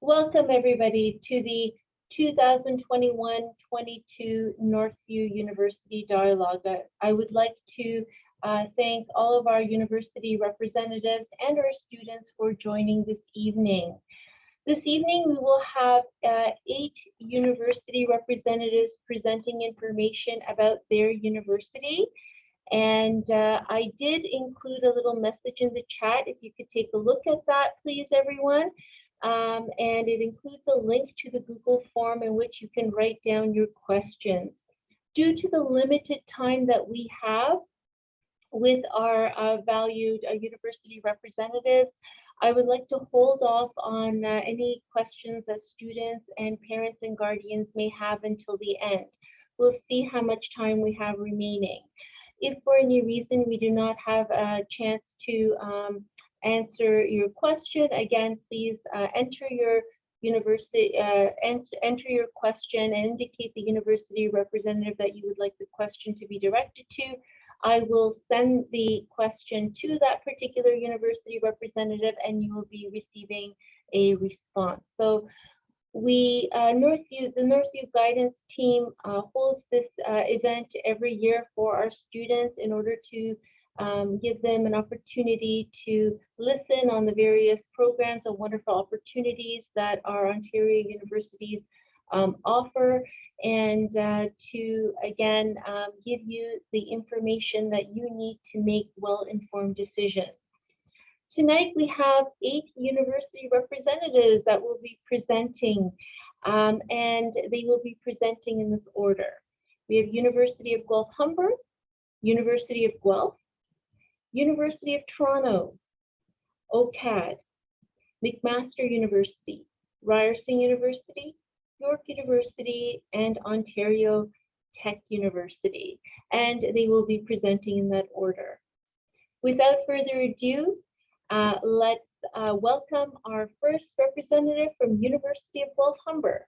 Welcome everybody to the 2021-22 Northview University Dialogue. I would like to thank all of our university representatives and our students for joining this evening. This evening we will have 8 university representatives presenting information about their university. And I did include a little message in the chat. If you could take a look at that, please, everyone. And it includes a link to the Google form in which you can write down your questions. Due to the limited time that we have with our valued university representatives, I would like to hold off on any questions that students and parents and guardians may have until the end. We'll see how much time we have remaining. If for any reason we do not have a chance to answer your question, again, please enter your university, enter your question and indicate the university representative that you would like the question to be directed to. I will send the question to that particular university representative and you will be receiving a response. So the Northview guidance team holds this event every year for our students in order to give them an opportunity to listen on the various programs and wonderful opportunities that our Ontario universities offer, and to again give you the information that you need to make well-informed decisions. Tonight we have 8 university representatives that will be presenting, and they will be presenting in this order. We have University of Guelph-Humber, University of Guelph, University of Toronto, OCAD, McMaster University, Ryerson University, York University, and Ontario Tech University, and they will be presenting in that order. Without further ado, let's welcome our first representative from University of Guelph-Humber.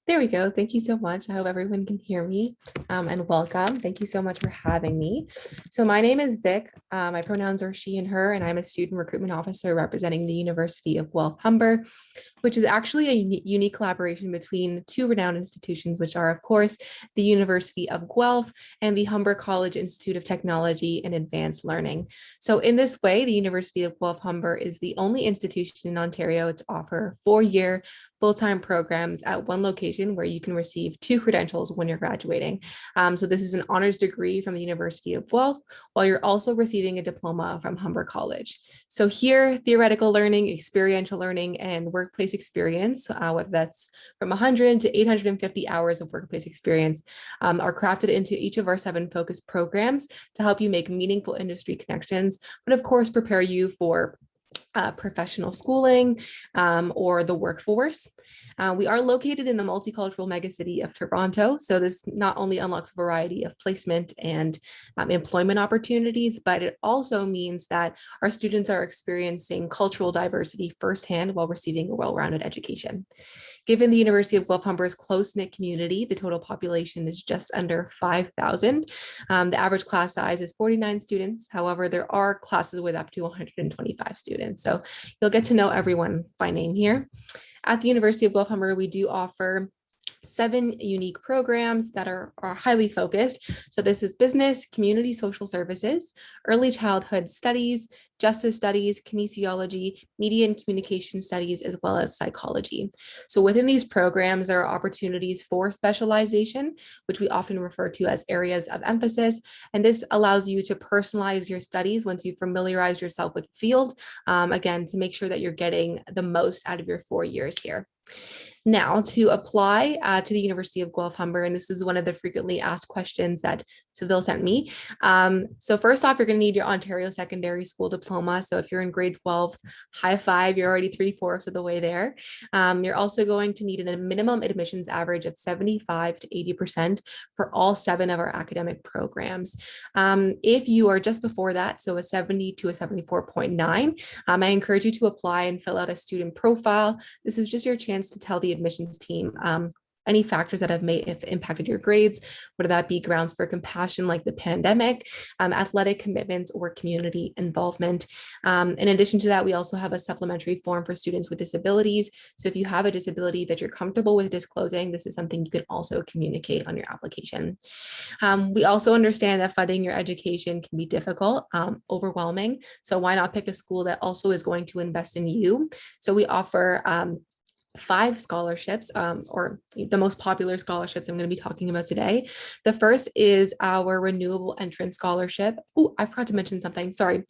There we go. Thank you so much. I hope everyone can hear me, and welcome. Thank you so much for having me. So my name is Vic. My pronouns are she and her, and I'm a student recruitment officer representing the University of Guelph-Humber, which is actually a unique collaboration between 2 renowned institutions, which are, of course, the University of Guelph and the Humber College Institute of Technology and Advanced Learning. So in this way, the University of Guelph-Humber is the only institution in Ontario to offer 4-year full-time programs at one location where you can receive 2 credentials when you're graduating. So this is an honors degree from the University of Guelph, while you're also receiving a diploma from Humber College. So here, theoretical learning, experiential learning, and workplace experience, whether that's from 100 to 850 hours of workplace experience, are crafted into each of our 7 focus programs to help you make meaningful industry connections, but of course, prepare you for professional schooling or the workforce. We are located in the multicultural megacity of Toronto, so this not only unlocks a variety of placement and employment opportunities, but it also means that our students are experiencing cultural diversity firsthand while receiving a well-rounded education. Given the University of Guelph-Humber's close-knit community, the total population is just under 5,000. The average class size is 49 students. However, there are classes with up to 125 students. So you'll get to know everyone by name here. At the University of Guelph-Humber, we do offer 7 unique programs that are highly focused. So this is business, community social services, early childhood studies, justice studies, kinesiology, media and communication studies, as well as psychology. So within these programs, there are opportunities for specialization, which we often refer to as areas of emphasis. And this allows you to personalize your studies once you've familiarized yourself with the field, again, to make sure that you're getting the most out of your 4 years here. Now, to apply to the University of Guelph-Humber, and this is one of the frequently asked questions that Seville sent me. So first off, you're going to need your Ontario Secondary School Diploma. So if you're in grade 12, high five, you're already 3/4 of the way there. You're also going to need a minimum admissions average of 75 to 80% for all 7 of our academic programs. If you are just before that, so a 70 to a 74.9, I encourage you to apply and fill out a student profile. This is just your chance to tell the admissions team any factors that have impacted your grades, whether that be grounds for compassion like the pandemic, athletic commitments, or community involvement. In addition to that, we also have a supplementary form for students with disabilities. So if you have a disability that you're comfortable with disclosing, this is something you can also communicate on your application. We also understand that funding your education can be difficult, overwhelming. So why not pick a school that also is going to invest in you? So we offer 5 scholarships, or the most popular scholarships I'm going to be talking about today. The first is our renewable entrance scholarship. Oh, I forgot to mention something. Sorry.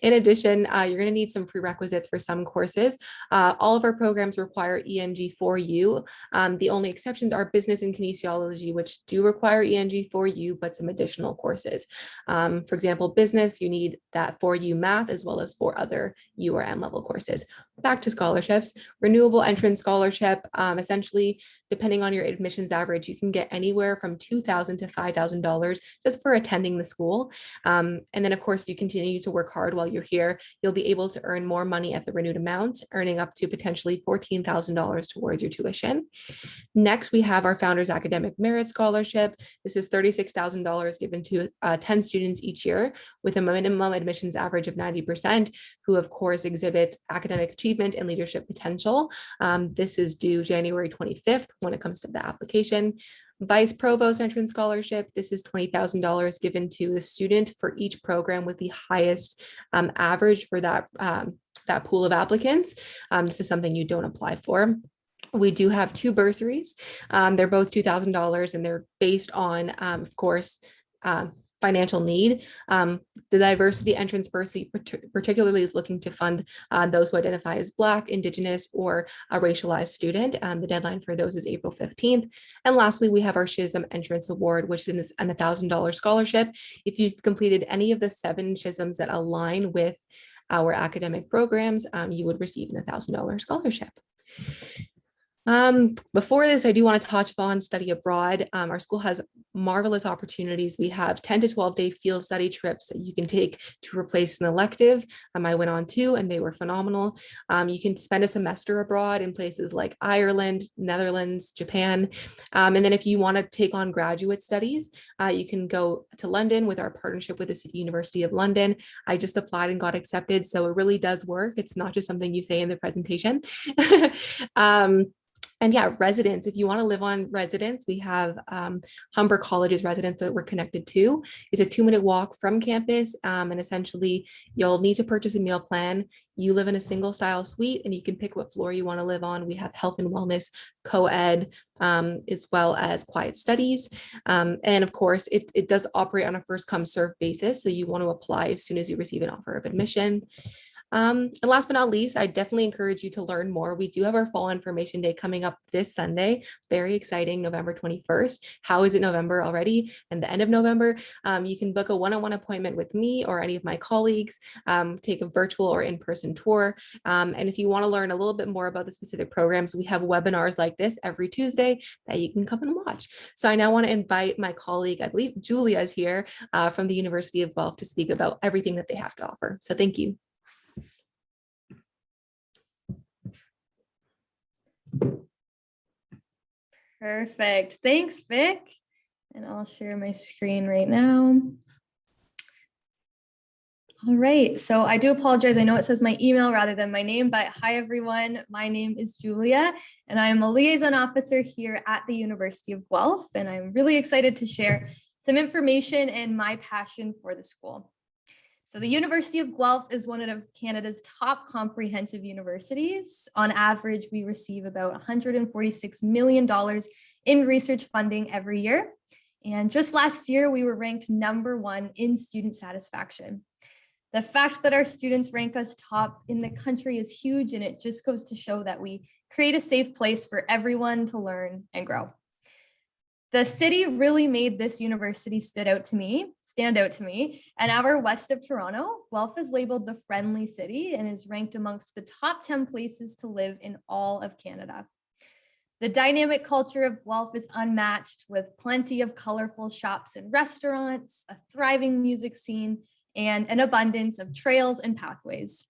In addition, you're going to need some prerequisites for some courses. All of our programs require ENG4U. The only exceptions are business and kinesiology, which do require ENG4U, but some additional courses. For example, business, you need that 4U math as well as 4 other U or M level courses. Back to scholarships. Renewable entrance scholarship, essentially, depending on your admissions average, you can get anywhere from $2,000 to $5,000 just for attending the school. And then, of course, if you continue to work hard while you're here, you'll be able to earn more money at the renewed amount, earning up to potentially $14,000 towards your tuition. Next, we have our Founders Academic Merit Scholarship. This is $36,000 given to 10 students each year with a minimum admissions average of 90%, who of course exhibit academic achievement and leadership potential. This is due January 25th when it comes to the application. Vice Provost Entrance Scholarship. This is $20,000 given to the student for each program with the highest average for that pool of applicants. This is something you don't apply for. We do have 2 bursaries. They're both $2,000 and they're based on, of course, financial need. The diversity entrance bursary particularly is looking to fund those who identify as Black, Indigenous, or a racialized student. The deadline for those is April 15th. And lastly, we have our SHISM Entrance Award, which is an $1,000 scholarship. If you've completed any of the 7 SHISMs that align with our academic programs, you would receive an $1,000 scholarship. Before this, I do want to touch upon study abroad. Our school has marvelous opportunities. We have 10 to 12 day field study trips that you can take to replace an elective. I went on 2 and they were phenomenal. You can spend a semester abroad in places like Ireland, Netherlands, Japan. And then if you want to take on graduate studies, you can go to London with our partnership with the City University of London. I just applied and got accepted, so it really does work. It's not just something you say in the presentation. And yeah, residence, if you want to live on residence, we have Humber College's residence that we're connected to. It's a 2-minute walk from campus. And essentially you'll need to purchase a meal plan. You live in a single style suite and you can pick what floor you want to live on. We have health and wellness, co-ed, as well as quiet studies. And of course, it does operate on a first come serve basis. So you want to apply as soon as you receive an offer of admission. And last but not least, I definitely encourage you to learn more. We do have our fall information day coming up this Sunday. Very exciting, November 21st. How is it November already? And the end of November, you can book a one-on-one appointment with me or any of my colleagues, take a virtual or in-person tour. And if you want to learn a little bit more about the specific programs, we have webinars like this every Tuesday that you can come and watch. So I now want to invite my colleague, I believe Julia is here from the University of Guelph to speak about everything that they have to offer. So thank you. Perfect. Thanks, Vic. And I'll share my screen right now. All right. So I do apologize. I know it says my email rather than my name, but hi, everyone. My name is Julia, and I am a liaison officer here at the University of Guelph. And I'm really excited to share some information and my passion for the school. So the University of Guelph is one of Canada's top comprehensive universities. On average, we receive about $146 million in research funding every year. And just last year, we were ranked #1 in student satisfaction. The fact that our students rank us top in the country is huge, and it just goes to show that we create a safe place for everyone to learn and grow. The city really made this university stand out to me. An hour west of Toronto, Guelph is labeled the friendly city and is ranked amongst the top 10 places to live in all of Canada. The dynamic culture of Guelph is unmatched, with plenty of colorful shops and restaurants, a thriving music scene, and an abundance of trails and pathways.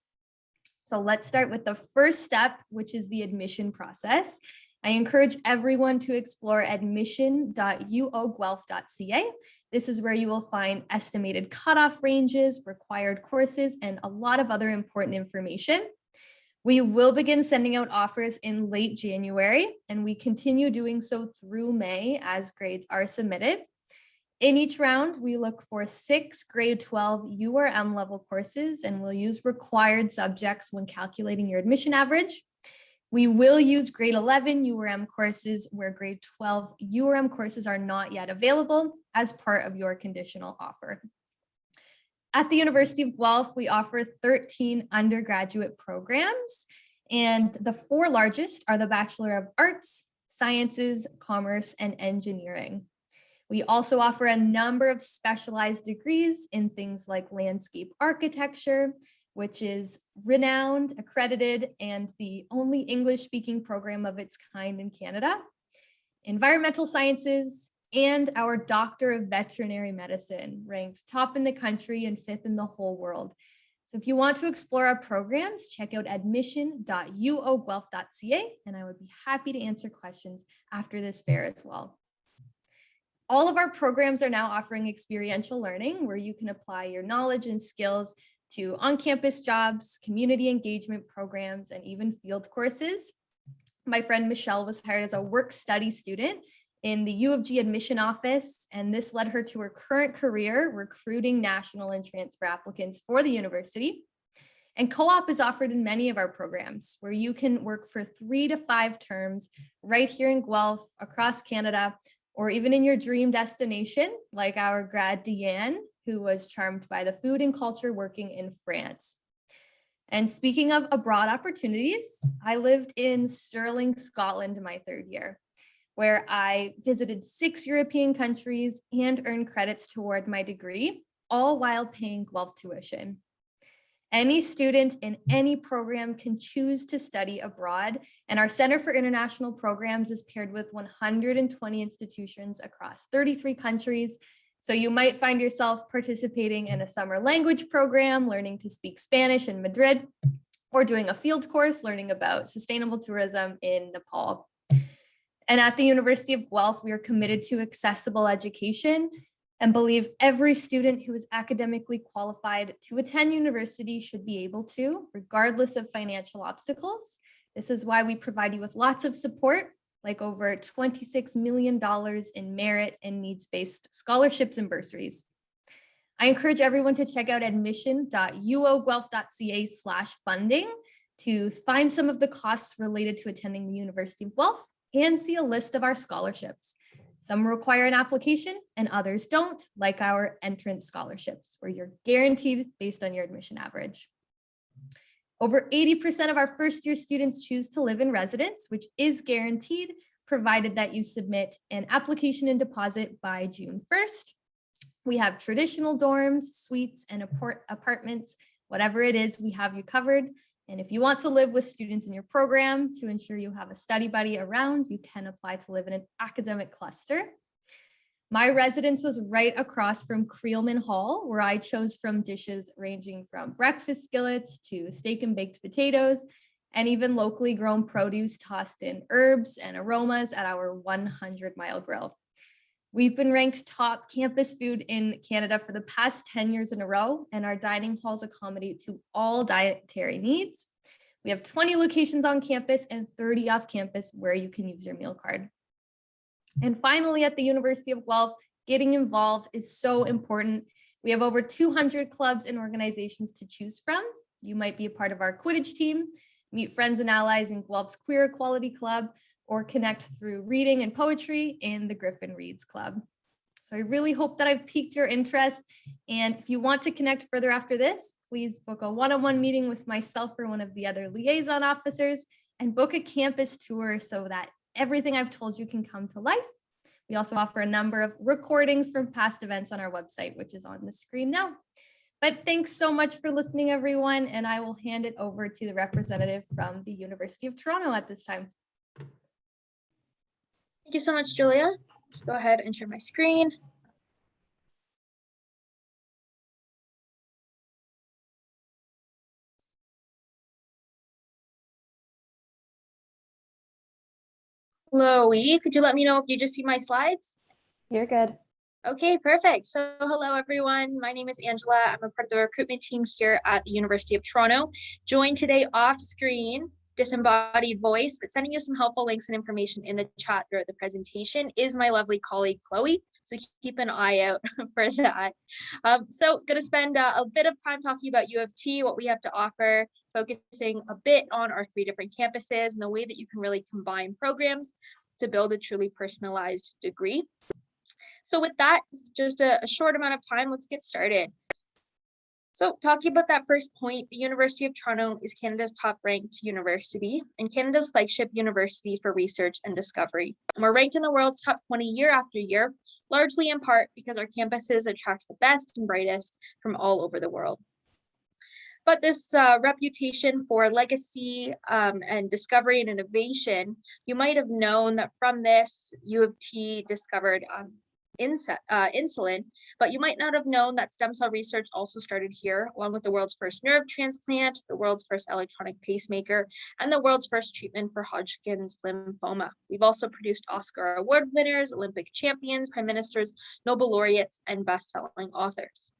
So let's start with the first step, which is the admission process. I encourage everyone to explore admission.uoguelph.ca. This is where you will find estimated cutoff ranges, required courses, and a lot of other important information. We will begin sending out offers in late January, and we continue doing so through May as grades are submitted. In each round, we look for 6 grade 12 URM level courses, and we'll use required subjects when calculating your admission average. We will use grade 11 URM courses where grade 12 URM courses are not yet available as part of your conditional offer. At the University of Guelph, we offer 13 undergraduate programs, and the 4 largest are the Bachelor of Arts, Sciences, Commerce, and Engineering. We also offer a number of specialized degrees in things like landscape architecture, which is renowned, accredited, and the only English-speaking program of its kind in Canada, environmental sciences, and our Doctor of Veterinary Medicine, ranked top in the country and 5th in the whole world. So if you want to explore our programs, check out admission.uoguelph.ca, and I would be happy to answer questions after this fair as well. All of our programs are now offering experiential learning, where you can apply your knowledge and skills to on-campus jobs, community engagement programs, and even field courses. My friend Michelle was hired as a work-study student in the U of G admission office, and this led her to her current career recruiting national and transfer applicants for the university. And co-op is offered in many of our programs, where you can work for 3 to 5 terms right here in Guelph, across Canada, or even in your dream destination, like our grad Deanne, who was charmed by the food and culture working in France. And speaking of abroad opportunities, I lived in Stirling, Scotland my 3rd year, where I visited 6 European countries and earned credits toward my degree, all while paying Guelph tuition. Any student in any program can choose to study abroad, and our Center for International Programs is paired with 120 institutions across 33 countries. So you might find yourself participating in a summer language program, learning to speak Spanish in Madrid, or doing a field course learning about sustainable tourism in Nepal. And at the University of Guelph, we are committed to accessible education and believe every student who is academically qualified to attend university should be able to, regardless of financial obstacles. This is why we provide you with lots of support, like over $26 million in merit and needs-based scholarships and bursaries. I encourage everyone to check out admission.uoguelph.ca/funding to find some of the costs related to attending the University of Guelph and see a list of our scholarships. Some require an application and others don't, like our entrance scholarships, where you're guaranteed based on your admission average. Over 80% of our first-year students choose to live in residence, which is guaranteed, provided that you submit an application and deposit by June 1st. We have traditional dorms, suites, and apartments. Whatever it is, we have you covered. And if you want to live with students in your program to ensure you have a study buddy around, you can apply to live in an academic cluster. My residence was right across from Creelman Hall, where I chose from dishes ranging from breakfast skillets to steak and baked potatoes, and even locally grown produce tossed in herbs and aromas at our 100-mile grill. We've been ranked top campus food in Canada for the past 10 years in a row, and our dining halls accommodate to all dietary needs. We have 20 locations on campus and 30 off campus where you can use your meal card. And finally, at the University of Guelph, getting involved is so important. We have over 200 clubs and organizations to choose from. You might be a part of our Quidditch team, meet friends and allies in Guelph's Queer Equality Club, or connect through reading and poetry in the Griffin Reads Club. So I really hope that I've piqued your interest. And if you want to connect further after this, please book a one-on-one meeting with myself or one of the other liaison officers, and book a campus tour so that everything I've told you can come to life. We also offer a number of recordings from past events on our website, which is on the screen now. But thanks so much for listening, everyone. And I will hand it over to the representative from the University of Toronto at this time. Thank you so much, Julia. Let's go ahead and share my screen. Chloe, could you let me know if you just see my slides? You're good. Okay, perfect. So hello, everyone. My name is Angela. I'm a part of the recruitment team here at the University of Toronto. Joined today off screen, disembodied voice, but sending you some helpful links and information in the chat throughout the presentation is my lovely colleague, Chloe. So keep an eye out for that. So going to spend a bit of time talking about U of T, what we have to offer, focusing a bit on our 3 different campuses and the way that you can really combine programs to build a truly personalized degree. So with that, just a short amount of time, let's get started. So talking about that first point, the University of Toronto is Canada's top ranked university and Canada's flagship university for research and discovery. And we're ranked in the world's top 20 year after year, largely in part because our campuses attract the best and brightest from all over the world. But this reputation for legacy and discovery and innovation, you might have known that from this, U of T discovered insulin, but you might not have known that stem cell research also started here, along with the world's first nerve transplant, the world's first electronic pacemaker, and the world's first treatment for Hodgkin's lymphoma. We've also produced Oscar Award winners, Olympic champions, prime ministers, Nobel laureates, and best-selling authors.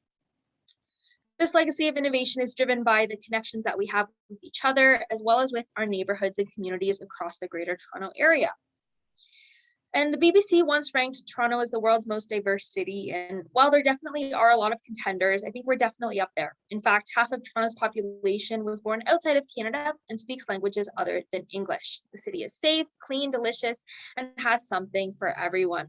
This legacy of innovation is driven by the connections that we have with each other, as well as with our neighborhoods and communities across the Greater Toronto Area. And the BBC once ranked Toronto as the world's most diverse city. And while there definitely are a lot of contenders, I think we're definitely up there. In fact, half of Toronto's population was born outside of Canada and speaks languages other than English. The city is safe, clean, delicious, and has something for everyone.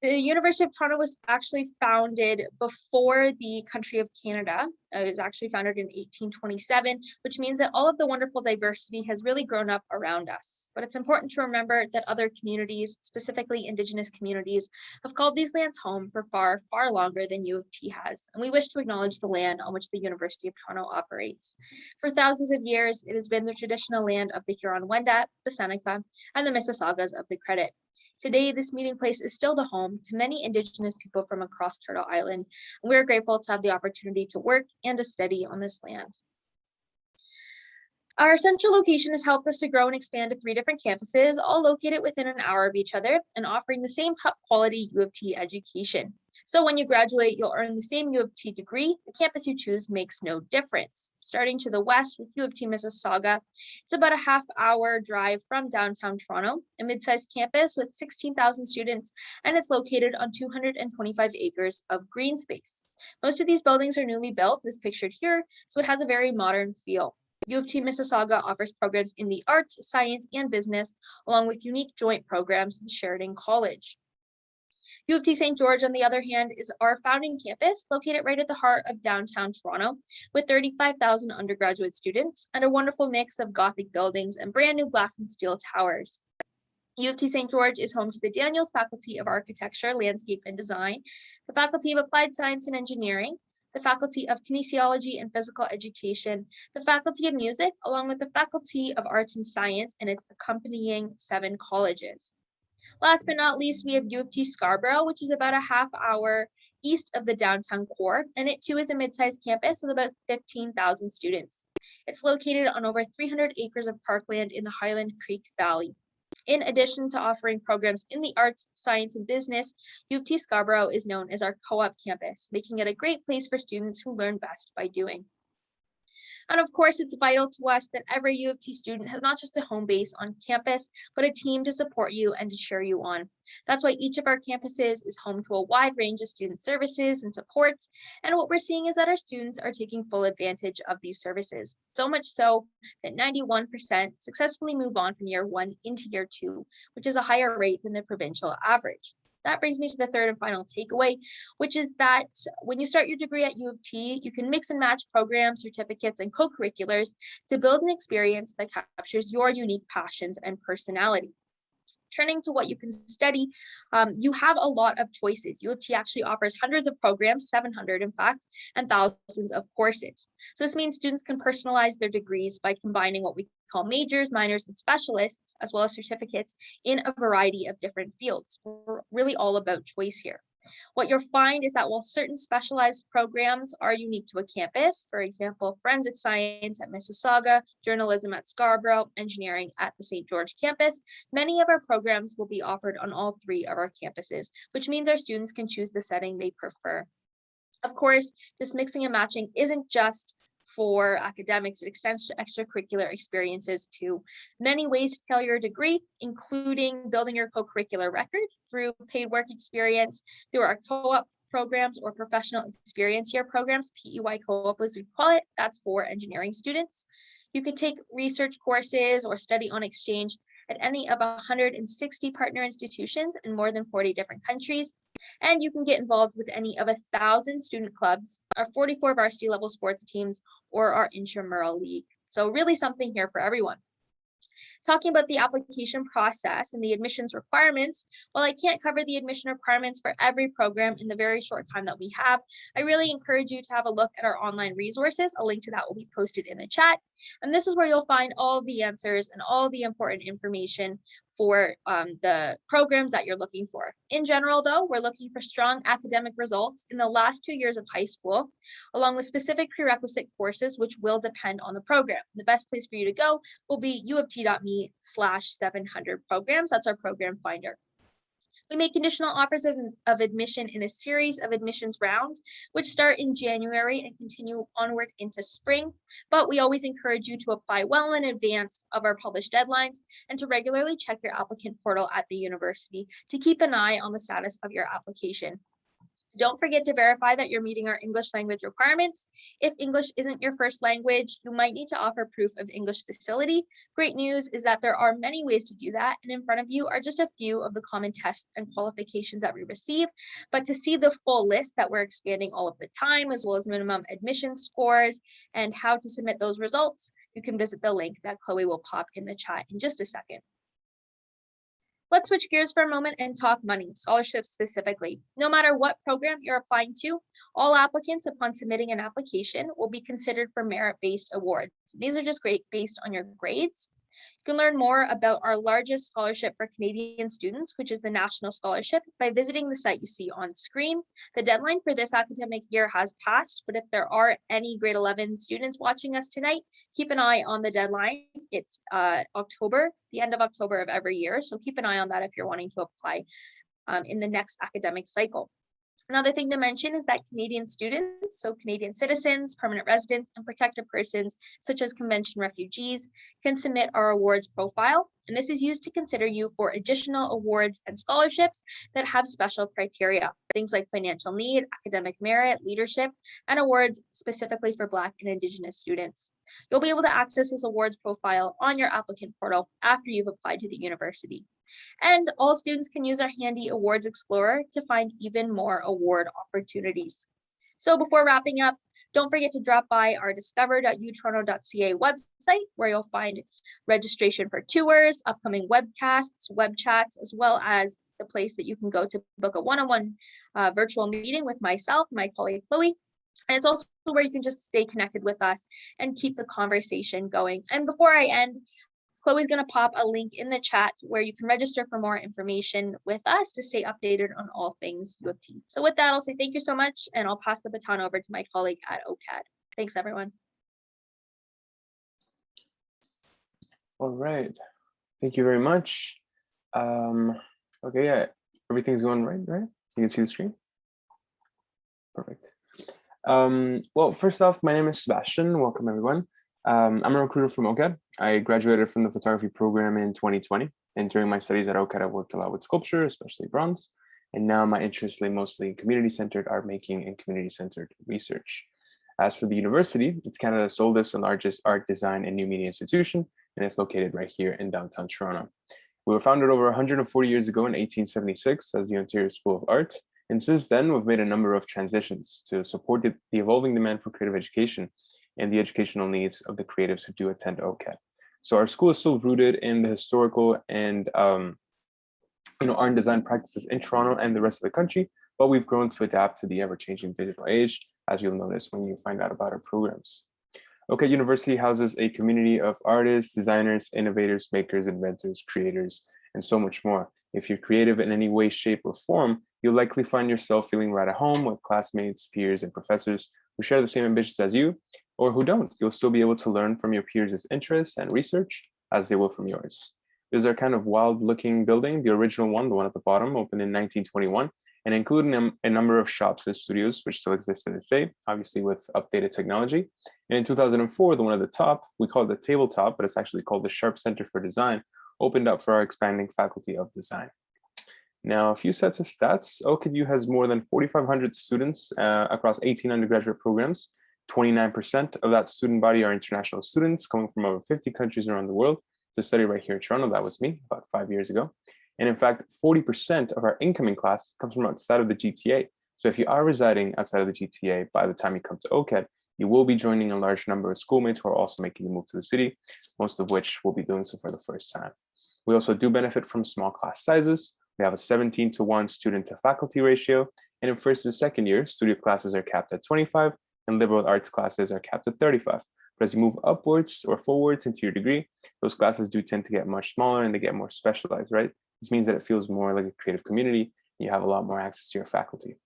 The University of Toronto was actually founded before the country of Canada. It was actually founded in 1827, which means that all of the wonderful diversity has really grown up around us. But it's important to remember that other communities, specifically Indigenous communities, have called these lands home for far, far longer than U of T has. And we wish to acknowledge the land on which the University of Toronto operates. For thousands of years, it has been the traditional land of the Huron-Wendat, the Seneca, and the Mississaugas of the Credit. Today, this meeting place is still the home to many Indigenous people from across Turtle Island, and we're grateful to have the opportunity to work and to study on this land. Our central location has helped us to grow and expand to 3 different campuses, all located within an hour of each other and offering the same top quality U of T education. So when you graduate, you'll earn the same U of T degree. The campus you choose makes no difference. Starting to the west with U of T Mississauga, it's about a half-hour drive from downtown Toronto, a mid-sized campus with 16,000 students, and it's located on 225 acres of green space. Most of these buildings are newly built, as pictured here, so it has a very modern feel. U of T Mississauga offers programs in the arts, science, and business, along with unique joint programs with Sheridan College. U of T St. George, on the other hand, is our founding campus located right at the heart of downtown Toronto with 35,000 undergraduate students and a wonderful mix of Gothic buildings and brand new glass and steel towers. U of T St. George is home to the Daniels Faculty of Architecture, Landscape and Design, the Faculty of Applied Science and Engineering, the Faculty of Kinesiology and Physical Education, the Faculty of Music, along with the Faculty of Arts and Science and its accompanying 7 colleges. Last but not least, we have U of T Scarborough, which is about a half-hour east of the downtown core, and it too is a mid-sized campus with about 15,000 students. It's located on over 300 acres of parkland in the Highland Creek Valley. In addition to offering programs in the arts, science, and business, U of T Scarborough is known as our co-op campus, making it a great place for students who learn best by doing. And of course, it's vital to us that every U of T student has not just a home base on campus, but a team to support you and to cheer you on. That's why each of our campuses is home to a wide range of student services and supports. And what we're seeing is that our students are taking full advantage of these services. So much so that 91% successfully move on from year 1 into year 2, which is a higher rate than the provincial average. That brings me to the third and final takeaway, which is that when you start your degree at U of T, you can mix and match programs, certificates, and co-curriculars to build an experience that captures your unique passions and personality. Turning to what you can study, you have a lot of choices. U of T actually offers hundreds of programs, 700 in fact, and thousands of courses. So this means students can personalize their degrees by combining what we call majors, minors, and specialists, as well as certificates in a variety of different fields. We're really all about choice here. What you'll find is that while certain specialized programs are unique to a campus, for example, forensic science at Mississauga, journalism at Scarborough, engineering at the St. George campus, many of our programs will be offered on all 3 of our campuses, which means our students can choose the setting they prefer. Of course, this mixing and matching isn't just for academics, it extends to extracurricular experiences too. Many ways to tailor your degree, including building your co-curricular record through paid work experience, through our co-op programs or professional experience year programs, PEY co-op as we call it, that's for engineering students. You could take research courses or study on exchange at any of 160 partner institutions in more than 40 different countries. And you can get involved with any of 1,000 student clubs, our 44 varsity level sports teams, or our intramural league. So really something here for everyone. Talking about the application process and the admissions requirements, while I can't cover the admission requirements for every program in the very short time that we have, I really encourage you to have a look at our online resources. A link to that will be posted in the chat. And this is where you'll find all the answers and all the important information for the programs that you're looking for. In general, though, we're looking for strong academic results in the last 2 years of high school, along with specific prerequisite courses, which will depend on the program. The best place for you to go will be uoft.me/700 programs. That's our program finder. We make conditional offers of admission in a series of admissions rounds, which start in January and continue onward into spring. But we always encourage you to apply well in advance of our published deadlines and to regularly check your applicant portal at the university to keep an eye on the status of your application. Don't forget to verify that you're meeting our English language requirements. If English isn't your first language, you might need to offer proof of English facility. Great news is that there are many ways to do that, and in front of you are just a few of the common tests and qualifications that we receive. But to see the full list that we're expanding all of the time, as well as minimum admission scores and how to submit those results, you can visit the link that Chloe will pop in the chat in just a second. Let's switch gears for a moment and talk money, scholarships specifically. No matter what program you're applying to, all applicants upon submitting an application will be considered for merit-based awards. These are just great based on your grades. You can learn more about our largest scholarship for Canadian students, which is the National Scholarship, by visiting the site you see on screen. The deadline for this academic year has passed, but if there are any grade 11 students watching us tonight, keep an eye on the deadline. It's October, the end of October of every year. So keep an eye on that if you're wanting to apply in the next academic cycle. Another thing to mention is that Canadian students, so Canadian citizens, permanent residents, and protected persons, such as convention refugees, can submit our awards profile. And this is used to consider you for additional awards and scholarships that have special criteria, things like financial need, academic merit, leadership, and awards specifically for Black and Indigenous students. You'll be able to access this awards profile on your applicant portal after you've applied to the university. And all students can use our handy Awards Explorer to find even more award opportunities. So before wrapping up, don't forget to drop by our discover.utoronto.ca website, where you'll find registration for tours, upcoming webcasts, web chats, as well as the place that you can go to book a one-on-one virtual meeting with myself, my colleague Chloe. And it's also where you can just stay connected with us and keep the conversation going. And before I end, Chloe's going to pop a link in the chat where you can register for more information with us to stay updated on all things U of T. So with that, I'll say thank you so much, and I'll pass the baton over to my colleague at OCAD. Thanks, everyone. All right. Thank you very much. Okay, yeah, everything's going right? You can see the screen? Perfect. Well, first off, my name is Sebastian. Welcome, everyone. I'm a recruiter from OCAD. I graduated from the photography program in 2020. And during my studies at OCAD, I worked a lot with sculpture, especially bronze. And now my interests lay mostly in community-centered art making and community-centered research. As for the university, it's Canada's oldest and largest art, design, and new media institution, and it's located right here in downtown Toronto. We were founded over 140 years ago in 1876 as the Ontario School of Art. And since then, we've made a number of transitions to support the evolving demand for creative education and the educational needs of the creatives who do attend OCAD. So our school is still rooted in the historical and art and design practices in Toronto and the rest of the country, but we've grown to adapt to the ever-changing digital age, as you'll notice when you find out about our programs. OCAD University houses a community of artists, designers, innovators, makers, inventors, creators, and so much more. If you're creative in any way, shape, or form, you'll likely find yourself feeling right at home with classmates, peers, and professors who share the same ambitions as you, or who don't. You'll still be able to learn from your peers' interests and research as they will from yours. This is our kind of wild-looking building. The original one, the one at the bottom, opened in 1921, and including a number of shops and studios, which still exist to this day, obviously with updated technology. And in 2004, the one at the top, we call it the tabletop, but it's actually called the Sharp Center for Design, opened up for our expanding faculty of design. Now, a few sets of stats. OCAD has more than 4,500 students across 18 undergraduate programs. 29% of that student body are international students coming from over 50 countries around the world to study right here in Toronto. That was me about 5 years ago. And in fact, 40% of our incoming class comes from outside of the GTA. So if you are residing outside of the GTA, by the time you come to OCAD, you will be joining a large number of schoolmates who are also making the move to the city, most of which will be doing so for the first time. We also do benefit from small class sizes. We have a 17-to-1 student to faculty ratio. And in first and second year, studio classes are capped at 25 and liberal arts classes are capped at 35. But as you move upwards or forwards into your degree, those classes do tend to get much smaller and they get more specialized, right? This means that it feels more like a creative community and you have a lot more access to your faculty.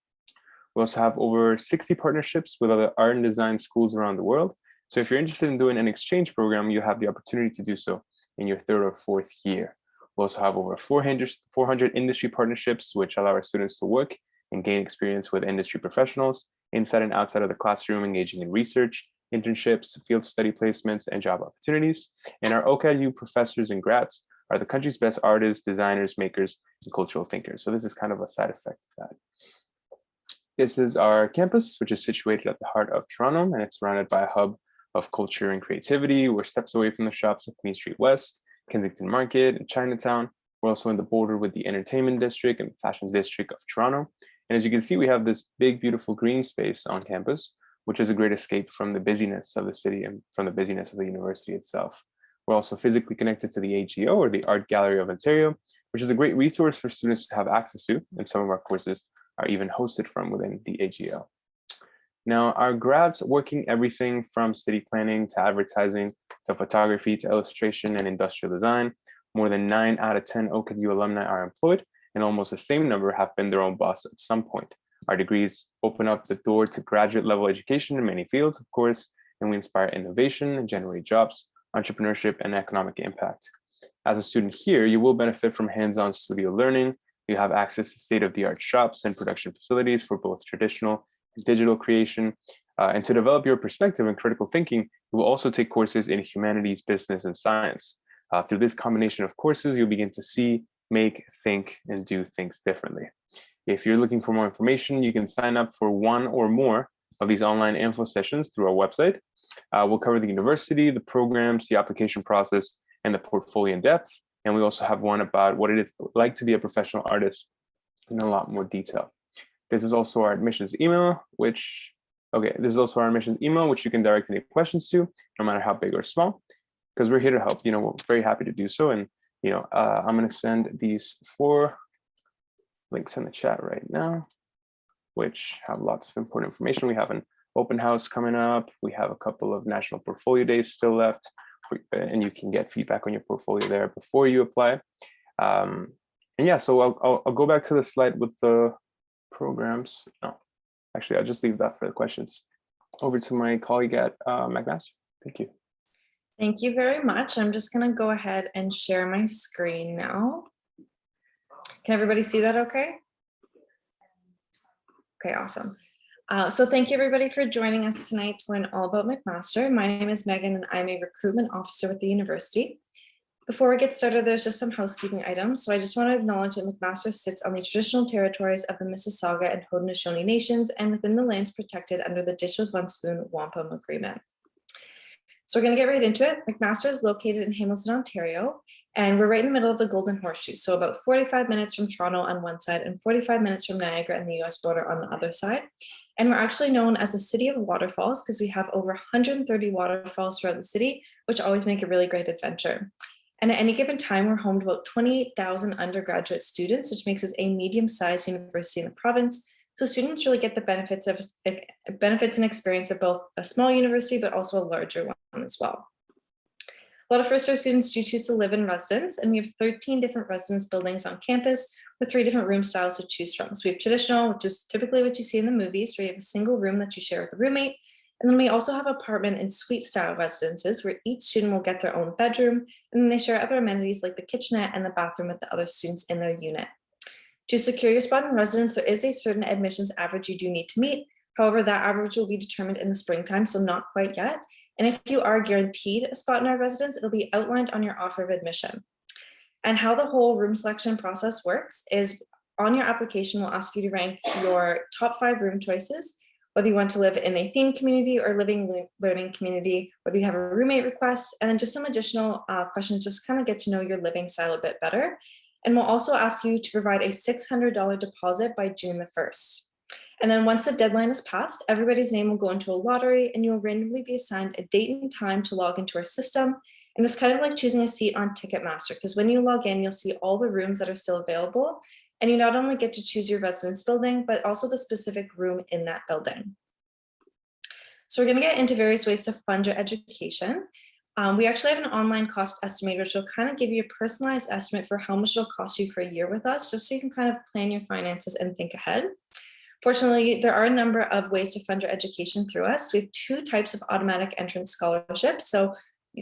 We also have over 60 partnerships with other art and design schools around the world. So if you're interested in doing an exchange program, you have the opportunity to do so in your third or fourth year. We also have over 400 industry partnerships, which allow our students to work and gain experience with industry professionals inside and outside of the classroom, engaging in research, internships, field study placements, and job opportunities. And our OCAD professors and grads are the country's best artists, designers, makers, and cultural thinkers. So this is kind of a side effect of that. This is our campus, which is situated at the heart of Toronto, and it's surrounded by a hub of culture and creativity. We're steps away from the shops of Queen Street West, Kensington Market, and Chinatown. We're also in the border with the entertainment district and fashion district of Toronto. And as you can see, we have this big, beautiful green space on campus, which is a great escape from the busyness of the city and from the busyness of the university itself. We're also physically connected to the AGO, or the Art Gallery of Ontario, which is a great resource for students to have access to, and some of our courses are even hosted from within the AGO. Now, our grads working everything from city planning to advertising to photography to illustration and industrial design. More than 9 out of 10 OCAD alumni are employed, and almost the same number have been their own boss at some point. Our degrees open up the door to graduate level education in many fields, of course, and we inspire innovation and generate jobs, entrepreneurship, and economic impact. As a student here, you will benefit from hands-on studio learning. You have access to state-of-the-art shops and production facilities for both traditional and digital creation. And to develop your perspective and critical thinking, you will also take courses in humanities, business, and science. Through this combination of courses, you'll begin to see, make, think, and do things differently. If you're looking for more information, you can sign up for one or more of these online info sessions through our website. We'll cover the university, the programs, the application process, and the portfolio in depth. And we also have one about what it is like to be a professional artist in a lot more detail. This is also our admissions email, which you can direct any questions to, no matter how big or small, because we're here to help. We're very happy to do so. And, I'm going to send these 4 links in the chat right now, which have lots of important information. We have an open house coming up. We have a couple of national portfolio days still left, and you can get feedback on your portfolio there before you apply. And yeah, so I'll go back to the slide with the programs. No, actually, I'll just leave that for the questions. Over to my colleague at McMaster. Thank you. Thank you very much. I'm just going to go ahead and share my screen now. Can everybody see that okay? Okay, awesome. So thank you everybody for joining us tonight to learn all about McMaster. My name is Megan and I'm a recruitment officer with the university. Before we get started, there's just some housekeeping items. So I just want to acknowledge that McMaster sits on the traditional territories of the Mississauga and Haudenosaunee nations and within the lands protected under the Dish with One Spoon Wampum Agreement. So we're going to get right into it. McMaster is located in Hamilton, Ontario, and we're right in the middle of the Golden Horseshoe. So about 45 minutes from Toronto on one side and 45 minutes from Niagara and the US border on the other side. And we're actually known as the city of waterfalls because we have over 130 waterfalls throughout the city, which always make a really great adventure. And at any given time, we're home to about 28,000 undergraduate students, which makes us a medium-sized university in the province. So students really get the benefits and experience of both a small university, but also a larger one as well. A lot of first-year students do choose to live in residence, and we have 13 different residence buildings on campus with 3 different room styles to choose from. So we have traditional, which is typically what you see in the movies, where you have a single room that you share with a roommate. And then we also have apartment and suite style residences where each student will get their own bedroom, and then they share other amenities like the kitchenette and the bathroom with the other students in their unit. To secure your spot in residence, there is a certain admissions average you do need to meet. However, that average will be determined in the springtime, so not quite yet. And if you are guaranteed a spot in our residence, it'll be outlined on your offer of admission. And how the whole room selection process works is on your application, we'll ask you to rank your top 5 room choices, whether you want to live in a themed community or living learning community, whether you have a roommate request, and then just some additional questions, just kind of get to know your living style a bit better. And we'll also ask you to provide a $600 deposit by June the 1st. And then once the deadline is passed, everybody's name will go into a lottery and you'll randomly be assigned a date and time to log into our system. And it's kind of like choosing a seat on Ticketmaster, because when you log in, you'll see all the rooms that are still available. And you not only get to choose your residence building, but also the specific room in that building. So we're going to get into various ways to fund your education. We actually have an online cost estimator, which will kind of give you a personalized estimate for how much it'll cost you for a year with us, just so you can kind of plan your finances and think ahead. Fortunately, there are a number of ways to fund your education through us. We have 2 types of automatic entrance scholarships. So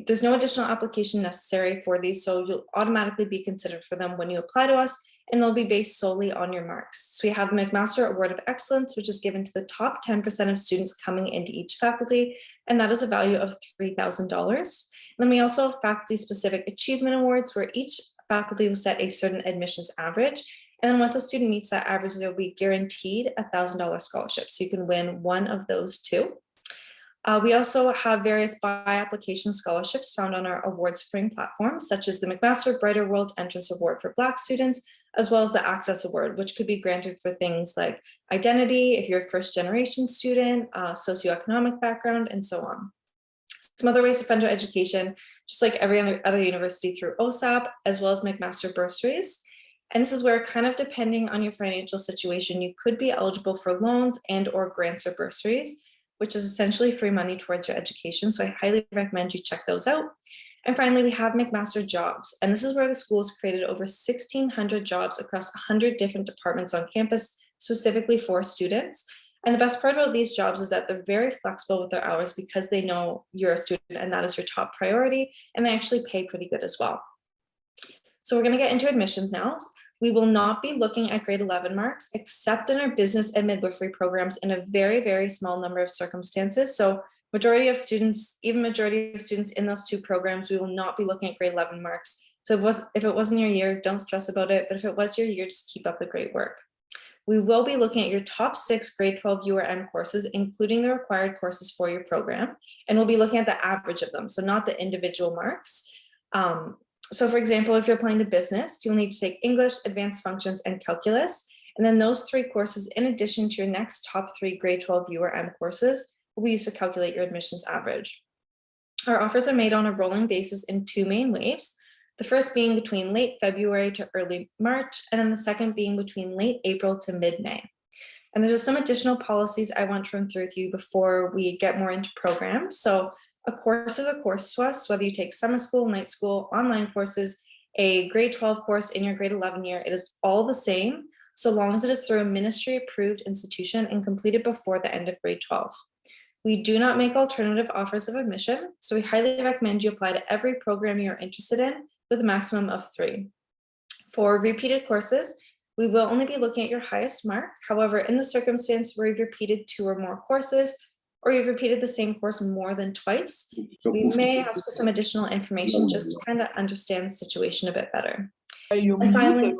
there's no additional application necessary for these, so you'll automatically be considered for them when you apply to us, and they'll be based solely on your marks. So we have the McMaster Award of Excellence, which is given to the top 10% of students coming into each faculty, and that is a value of $3,000. Then we also have faculty-specific achievement awards, where each faculty will set a certain admissions average, and then once a student meets that average, they'll be guaranteed a $1,000 scholarship, so you can win one of those 2. We also have various by-application scholarships found on our award spring platform, such as the McMaster Brighter World Entrance Award for Black students, as well as the Access Award, which could be granted for things like identity, if you're a first-generation student, socioeconomic background, and so on. Some other ways to fund your education, just like every other university, through OSAP, as well as McMaster bursaries. And this is where, kind of depending on your financial situation, you could be eligible for loans and or grants or bursaries, which is essentially free money towards your education. So I highly recommend you check those out. And finally, we have McMaster Jobs. And this is where the school has created over 1,600 jobs across 100 different departments on campus, specifically for students. And the best part about these jobs is that they're very flexible with their hours, because they know you're a student and that is your top priority. And they actually pay pretty good as well. So we're going to get into admissions now. We will not be looking at grade 11 marks, except in our business and midwifery programs, in a very, very small number of circumstances. So majority of students, even majority of students in those 2 programs, we will not be looking at grade 11 marks. So if it wasn't your year, don't stress about it. But if it was your year, just keep up the great work. We will be looking at your top 6 grade 12 URM courses, including the required courses for your program. And we'll be looking at the average of them, so not the individual marks. So for example, if you're applying to business, you'll need to take English, advanced functions, and calculus. And then those 3 courses, in addition to your next top 3 grade 12 URM courses, will be used to calculate your admissions average. Our offers are made on a rolling basis in 2 main waves. The first being between late February to early March, and then the second being between late April to mid-May. And there's just some additional policies I want to run through with you before we get more into programs. So a course is a course to us, whether you take summer school, night school, online courses, a grade 12 course in your grade 11 year, it is all the same, so long as it is through a ministry approved institution and completed before the end of grade 12. We do not make alternative offers of admission, so we highly recommend you apply to every program you're interested in with a maximum of 3. For repeated courses, we will only be looking at your highest mark. However, in the circumstance where you've repeated 2 or more courses, or you've repeated the same course more than twice, we may ask for some additional information just to kind of understand the situation a bit better. And finally,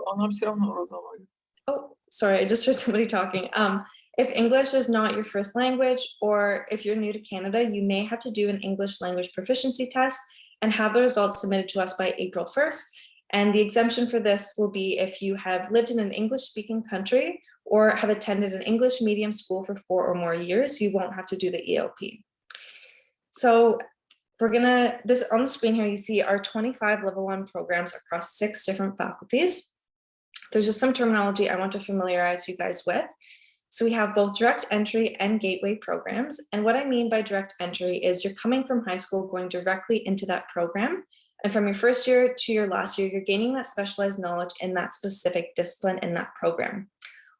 oh, sorry, I just heard somebody talking. If English is not your first language, or if you're new to Canada, you may have to do an English language proficiency test and have the results submitted to us by April 1st. And the exemption for this will be if you have lived in an English-speaking country or have attended an English medium school for 4 or more years, you won't have to do the ELP. So we're gonna, this on the screen here, you see our 25 level 1 programs across 6 different faculties. There's just some terminology I want to familiarize you guys with. So we have both direct entry and gateway programs. And what I mean by direct entry is you're coming from high school, going directly into that program. And from your first year to your last year, you're gaining that specialized knowledge in that specific discipline in that program.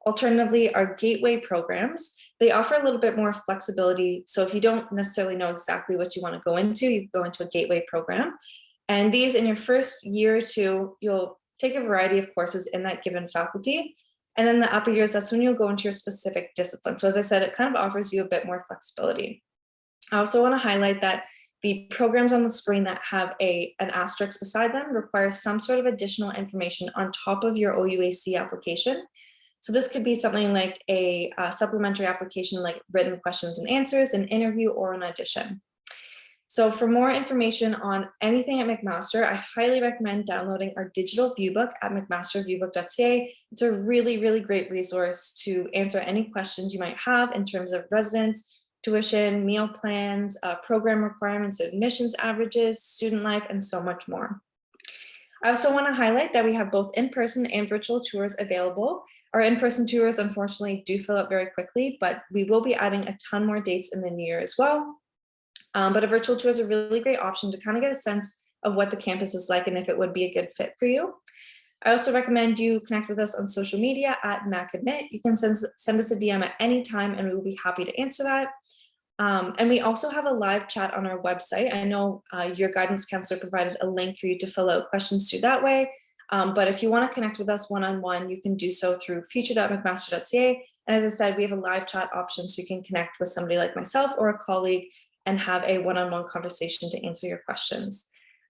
Alternatively, our gateway programs, they offer a little bit more flexibility. So if you don't necessarily know exactly what you want to go into, you go into a gateway program. And these, in your first year or two, you'll take a variety of courses in that given faculty. And in the upper years, that's when you'll go into your specific discipline. So as I said, it kind of offers you a bit more flexibility. I also want to highlight that the programs on the screen that have an asterisk beside them require some sort of additional information on top of your OUAC application. So this could be something like a supplementary application like written questions and answers, an interview, or an audition. So for more information on anything at McMaster, I highly recommend downloading our digital viewbook at mcmasterviewbook.ca. It's a really, really great resource to answer any questions you might have in terms of residence, tuition, meal plans, program requirements, admissions averages, student life, and so much more. I also want to highlight that we have both in-person and virtual tours available. Our in-person tours, unfortunately, do fill up very quickly, but we will be adding a ton more dates in the new year as well. But a virtual tour is a really great option to kind of get a sense of what the campus is like and if it would be a good fit for you. I also recommend you connect with us on social media at MacAdmit. You can send us a DM at any time and we will be happy to answer that. And we also have a live chat on our website. I know your guidance counselor provided a link for you to fill out questions through that way. But if you want to connect with us one-on-one, you can do so through future.mcmaster.ca. And as I said, we have a live chat option so you can connect with somebody like myself or a colleague and have a one-on-one conversation to answer your questions.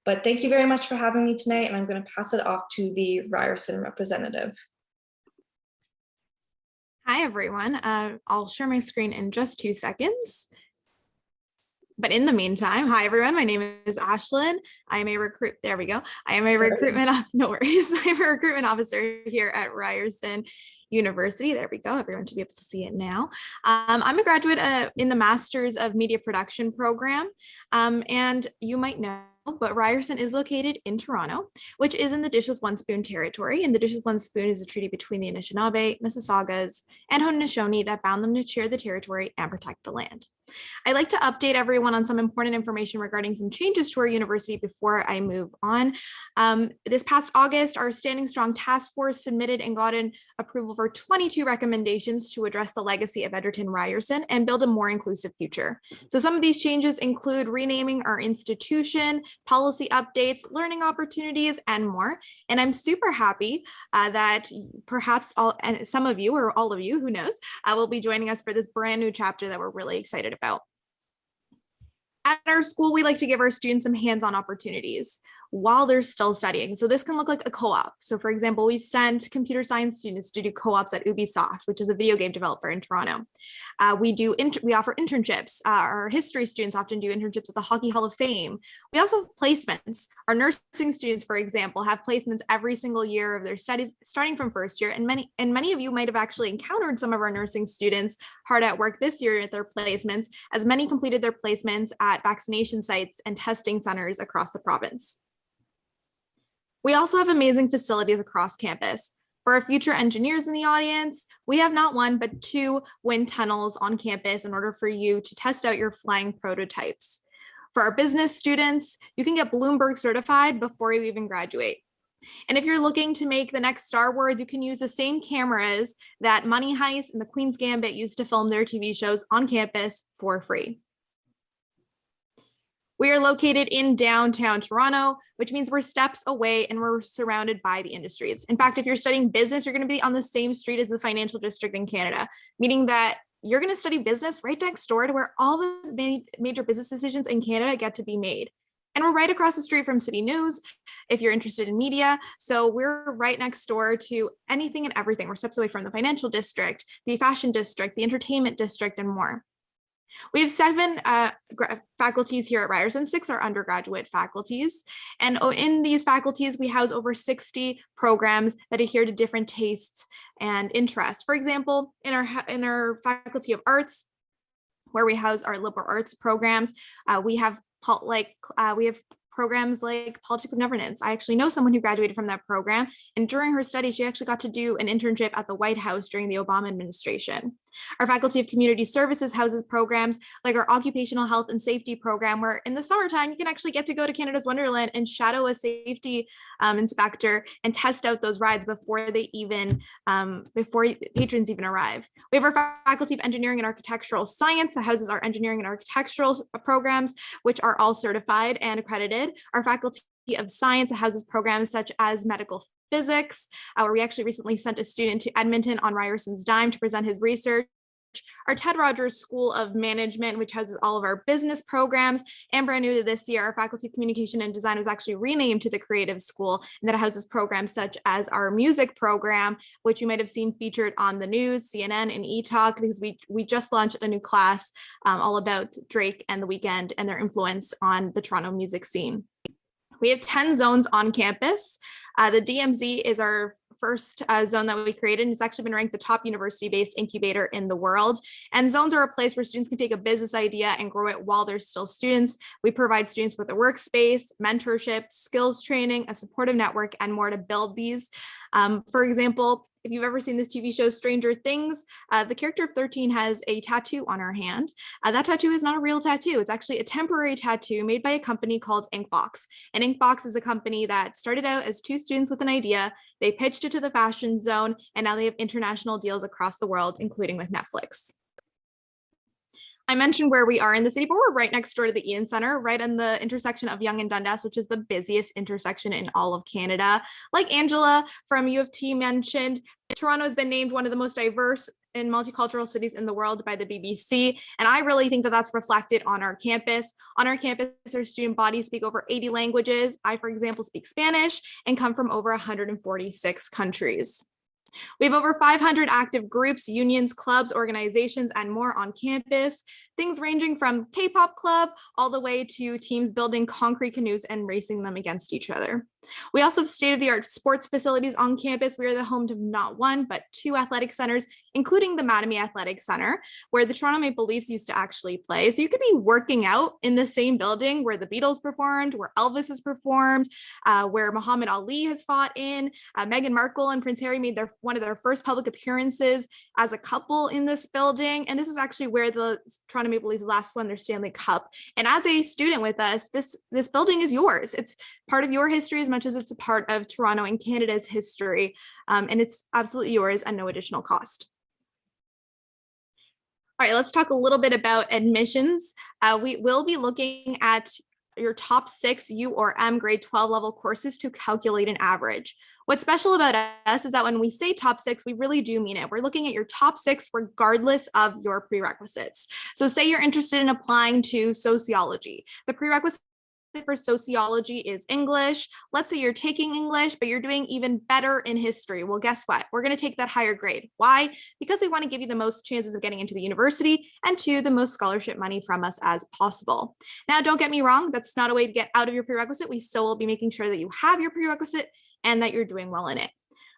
But thank you very much for having me tonight, and I'm going to pass it off to the Ryerson representative. Hi, everyone. I'll share my screen in just 2 seconds. But in the meantime, hi, everyone. My name is Ashlyn. I am a there we go. I am a no worries. I'm a recruitment officer here at Ryerson University. There we go. Everyone should be able to see it now. I'm a graduate in the Masters of Media Production program. And you might know, but Ryerson is located in Toronto, which is in the Dish with One Spoon territory. And the Dish with One Spoon is a treaty between the Anishinaabe, Mississaugas, and Haudenosaunee that bound them to share the territory and protect the land. I'd like to update everyone on some important information regarding some changes to our university before I move on. This past August, our Standing Strong Task Force submitted and got an approval for 22 recommendations to address the legacy of Edgerton Ryerson and build a more inclusive future. So some of these changes include renaming our institution, policy updates, learning opportunities, and more. And I'm super happy that perhaps some of you or all of you, who knows, will be joining us for this brand new chapter that we're really excited about. At our school, we like to give our students some hands-on opportunities while they're still studying. So this can look like a co-op. So for example, we've sent computer science students to do co-ops at Ubisoft, which is a video game developer in Toronto. We offer internships. Our history students often do internships at the Hockey Hall of Fame. We also have placements. Our nursing students, for example, have placements every single year of their studies, starting from first year. And many of you might have actually encountered some of our nursing students hard at work this year at their placements, as many completed their placements at vaccination sites and testing centers across the province. We also have amazing facilities across campus. For our future engineers in the audience, we have not one, but 2 wind tunnels on campus in order for you to test out your flying prototypes. For our business students, you can get Bloomberg certified before you even graduate. And if you're looking to make the next Star Wars, you can use the same cameras that Money Heist and the Queen's Gambit used to film their TV shows on campus for free. We are located in downtown Toronto, which means we're steps away and we're surrounded by the industries. In fact, if you're studying business, you're going to be on the same street as the financial district in Canada, meaning that you're going to study business right next door to where all the major business decisions in Canada get to be made. And we're right across the street from City News if you're interested in media. So we're right next door to anything and everything. We're steps away from the financial district, the fashion district, the entertainment district, and more. We have 7 faculties here at Ryerson. 6 are undergraduate faculties. And in these faculties, we house over 60 programs that adhere to different tastes and interests. For example, in our Faculty of Arts, where we house our liberal arts programs, we have programs like politics and governance. I actually know someone who graduated from that program, and during her studies, she actually got to do an internship at the White House during the Obama administration. Our Faculty of Community Services houses programs like our Occupational Health and Safety program, where in the summertime, you can actually get to go to Canada's Wonderland and shadow a safety inspector and test out those rides before patrons even arrive. We have our Faculty of Engineering and Architectural Science that houses our engineering and architectural programs, which are all certified and accredited. Our Faculty of Science that houses programs such as medical physics, where we actually recently sent a student to Edmonton on Ryerson's dime to present his research. Our Ted Rogers School of Management, which houses all of our business programs, and brand new to this year, our Faculty of Communication and Design was actually renamed to the Creative School, and that houses programs such as our music program, which you might have seen featured on the news, CNN, and eTalk, because we just launched a new class all about Drake and The Weeknd and their influence on the Toronto music scene. We have 10 zones on campus. The DMZ is our first zone that we created, and it's actually been ranked the top university-based incubator in the world. And zones are a place where students can take a business idea and grow it while they're still students. We provide students with a workspace, mentorship, skills training, a supportive network, and more to build these. For example, if you've ever seen this TV show, Stranger Things, the character of 13 has a tattoo on her hand. That tattoo is not a real tattoo. It's actually a temporary tattoo made by a company called Inkbox. And Inkbox is a company that started out as 2 students with an idea. They pitched it to the fashion zone, and now they have international deals across the world, including with Netflix. I mentioned where we are in the city, but we're right next door to the Ian Center, right on the intersection of Yonge and Dundas, which is the busiest intersection in all of Canada. Like Angela from U of T mentioned, Toronto has been named one of the most diverse and multicultural cities in the world by the BBC. And I really think that that's reflected on our campus. On our campus, our student bodies speak over 80 languages. I, for example, speak Spanish and come from over 146 countries. We have over 500 active groups, unions, clubs, organizations, and more on campus. Things ranging from K-pop club all the way to teams building concrete canoes and racing them against each other. We also have state-of-the-art sports facilities on campus. We are the home to not 1, but 2 athletic centers, including the Mattamy Athletic Center, where the Toronto Maple Leafs used to actually play. So you could be working out in the same building where the Beatles performed, where Elvis has performed, where Muhammad Ali has fought in. Meghan Markle and Prince Harry made one of their first public appearances as a couple in this building. And this is actually where the Toronto Maple Leafs last won their Stanley Cup. And as a student with us, this building is yours. It's part of your history as much as it's a part of Toronto and Canada's history. And it's absolutely yours at no additional cost. All right, let's talk a little bit about admissions. We will be looking at your top 6 U or M grade 12 level courses to calculate an average. What's special about us is that when we say top 6, we really do mean it. We're looking at your top 6 regardless of your prerequisites. So say you're interested in applying to sociology. The prerequisite for sociology is English. Let's say you're taking English, but you're doing even better in history. Well, guess what? We're going to take that higher grade. Why? Because we want to give you the most chances of getting into the university and 2, the most scholarship money from us as possible. Now, don't get me wrong. That's not a way to get out of your prerequisite. We still will be making sure that you have your prerequisite and that you're doing well in it.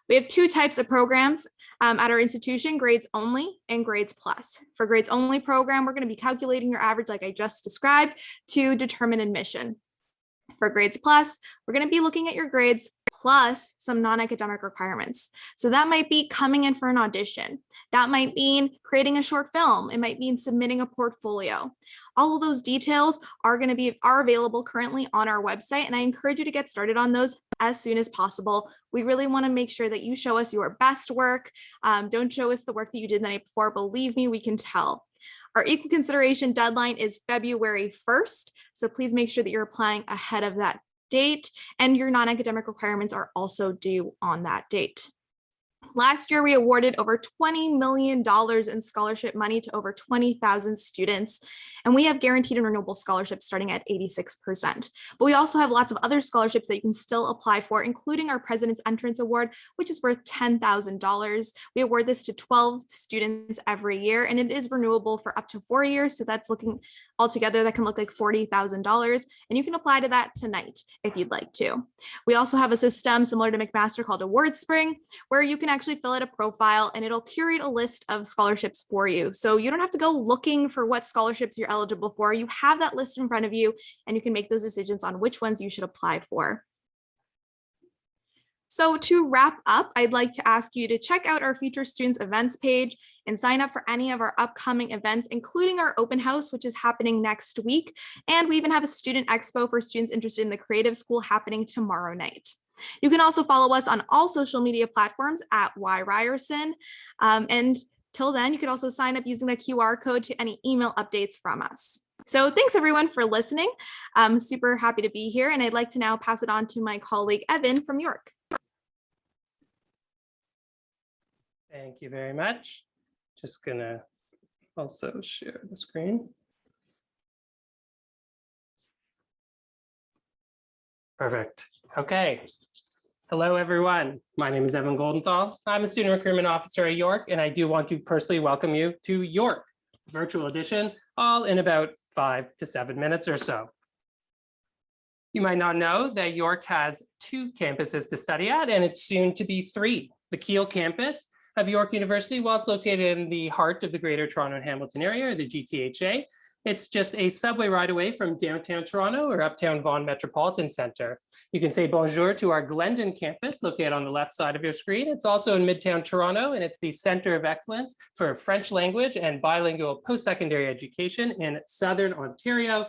We have 2 types of programs at our institution, grades only and grades plus. For grades only program, we're going to be calculating your average like I just described to determine admission. For grades plus, we're going to be looking at your grades plus some non-academic requirements. So that might be coming in for an audition. That might mean creating a short film. It might mean submitting a portfolio. All of those details are available currently on our website, and I encourage you to get started on those as soon as possible. We really want to make sure that you show us your best work. Don't show us the work that you did the night before. Believe me, we can tell. Our equal consideration deadline is February 1st, so please make sure that you're applying ahead of that date, and your non-academic requirements are also due on that date. Last year, we awarded over $20 million in scholarship money to over 20,000 students, and we have guaranteed and renewable scholarships starting at 86%. But we also have lots of other scholarships that you can still apply for, including our President's Entrance Award, which is worth $10,000. We award this to 12 students every year, and it is renewable for up to 4 years, so that's looking altogether, that can look like $40,000, and you can apply to that tonight if you'd like to. We also have a system similar to McMaster called Award Spring, where you can actually fill out a profile and it'll curate a list of scholarships for you. So you don't have to go looking for what scholarships you're eligible for. You have that list in front of you, and you can make those decisions on which ones you should apply for. So to wrap up, I'd like to ask you to check out our Future Students events page and sign up for any of our upcoming events, including our open house, which is happening next week. And we even have a student expo for students interested in the creative school happening tomorrow night. You can also follow us on all social media platforms at Ryerson. And till then, you could also sign up using the QR code to any email updates from us. So thanks everyone for listening. I'm super happy to be here, and I'd like to now pass it on to my colleague Evan from York. Thank you very much. Just gonna also share the screen. Perfect. Okay. Hello, everyone. My name is Evan Goldenthal. I'm a student recruitment officer at York, and I do want to personally welcome you to York virtual edition, all in about 5 to 7 minutes or so. You might not know that York has 2 campuses to study at, and it's soon to be 3. The Keele campus of York University, while it's located in the heart of the Greater Toronto and Hamilton area, or the GTHA, it's just a subway ride away from downtown Toronto or uptown Vaughan Metropolitan Centre. You can say bonjour to our Glendon campus located on the left side of your screen. It's also in Midtown Toronto, and it's the Centre of Excellence for French language and bilingual post-secondary education in Southern Ontario.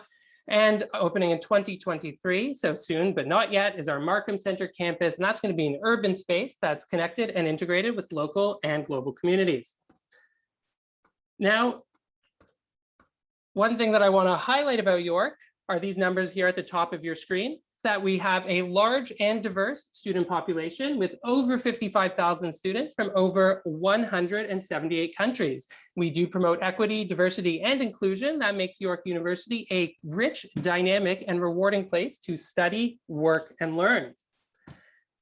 And opening in 2023, so soon but not yet, is our Markham Centre campus, and that's going to be an urban space that's connected and integrated with local and global communities. Now, one thing that I want to highlight about York are these numbers here at the top of your screen. Is that we have a large and diverse student population with over 55,000 students from over 178 countries. We do promote equity, diversity, and inclusion. That makes York University a rich, dynamic, and rewarding place to study, work, and learn.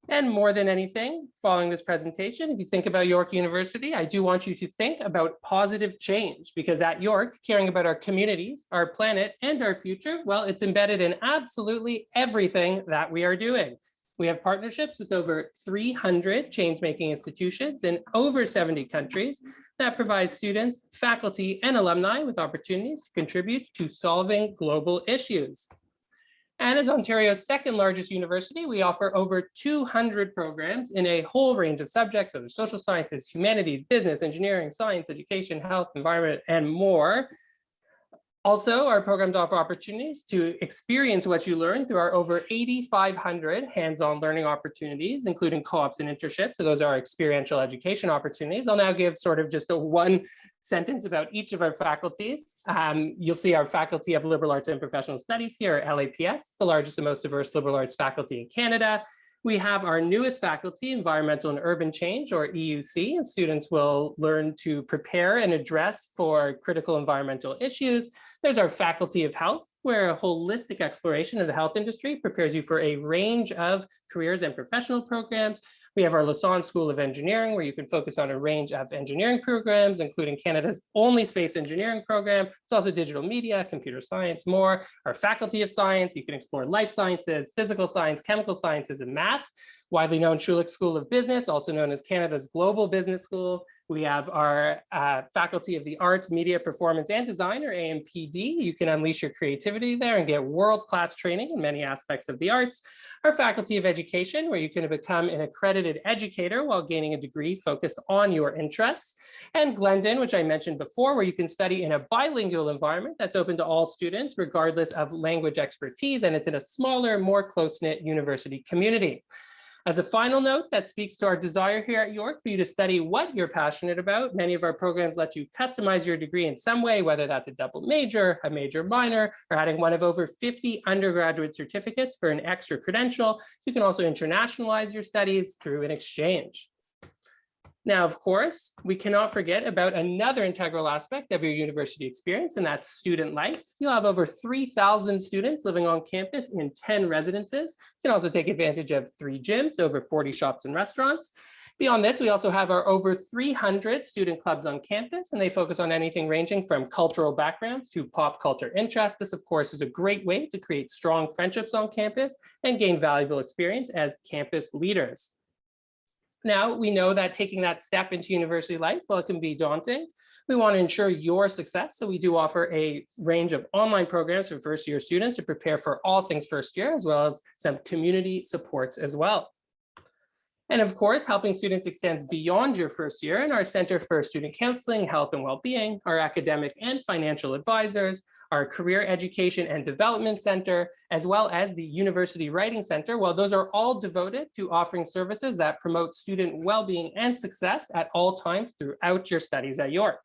And more than anything, following this presentation, if you think about York University, I do want you to think about positive change, because at York, caring about our communities, our planet, and our future, well, it's embedded in absolutely everything that we are doing. We have partnerships with over 300 change-making institutions in over 70 countries that provide students, faculty, and alumni with opportunities to contribute to solving global issues. And as Ontario's second largest university, we offer over 200 programs in a whole range of subjects, so social sciences, humanities, business, engineering, science, education, health, environment, and more. Also, our programs offer opportunities to experience what you learn through our over 8,500 hands-on learning opportunities, including co-ops and internships. So those are experiential education opportunities. I'll now give sort of just a one sentence about each of our faculties. You'll see our Faculty of Liberal Arts and Professional Studies here at LAPS, the largest and most diverse liberal arts faculty in Canada. We have our newest faculty, Environmental and Urban Change, or EUC, and students will learn to prepare and address for critical environmental issues. There's our Faculty of Health, where a holistic exploration of the health industry prepares you for a range of careers and professional programs. We have our Lassonde School of Engineering, where you can focus on a range of engineering programs, including Canada's only space engineering program. It's also digital media, computer science, more. Our Faculty of Science, you can explore life sciences, physical science, chemical sciences, and math. Widely known Schulich School of Business, also known as Canada's Global Business School. We have our Faculty of the Arts, Media, Performance, and Design, or AMPD. You can unleash your creativity there and get world-class training in many aspects of the arts. Our Faculty of Education, where you can become an accredited educator while gaining a degree focused on your interests. And Glendon, which I mentioned before, where you can study in a bilingual environment that's open to all students, regardless of language expertise, and it's in a smaller, more close-knit university community. As a final note, that speaks to our desire here at York for you to study what you're passionate about. Many of our programs let you customize your degree in some way, whether that's a double major, a major minor, or adding one of over 50 undergraduate certificates for an extra credential. You can also internationalize your studies through an exchange. Now, of course, we cannot forget about another integral aspect of your university experience, and that's student life. You'll have over 3,000 students living on campus in 10 residences. You can also take advantage of 3 gyms, over 40 shops and restaurants. Beyond this, we also have our over 300 student clubs on campus, and they focus on anything ranging from cultural backgrounds to pop culture interests. This, of course, is a great way to create strong friendships on campus and gain valuable experience as campus leaders. Now, we know that taking that step into university life, well, it can be daunting. We want to ensure your success, so we do offer a range of online programs for first-year students to prepare for all things first year, as well as some community supports as well. And of course, helping students extends beyond your first year in our Center for Student Counseling, Health and Wellbeing, our academic and financial advisors, our Career Education and Development Center, as well as the University Writing Center. Well, those are all devoted to offering services that promote student well-being and success at all times throughout your studies at York.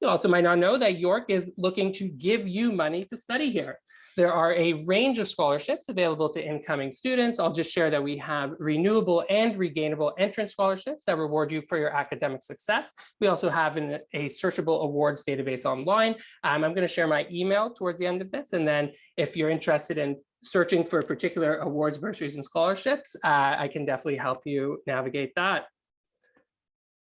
You also might not know that York is looking to give you money to study here. There are a range of scholarships available to incoming students. I'll just share that we have renewable and regainable entrance scholarships that reward you for your academic success. We also have a searchable awards database online. I'm going to share my email towards the end of this. And then if you're interested in searching for particular awards, bursaries, and scholarships, I can definitely help you navigate that.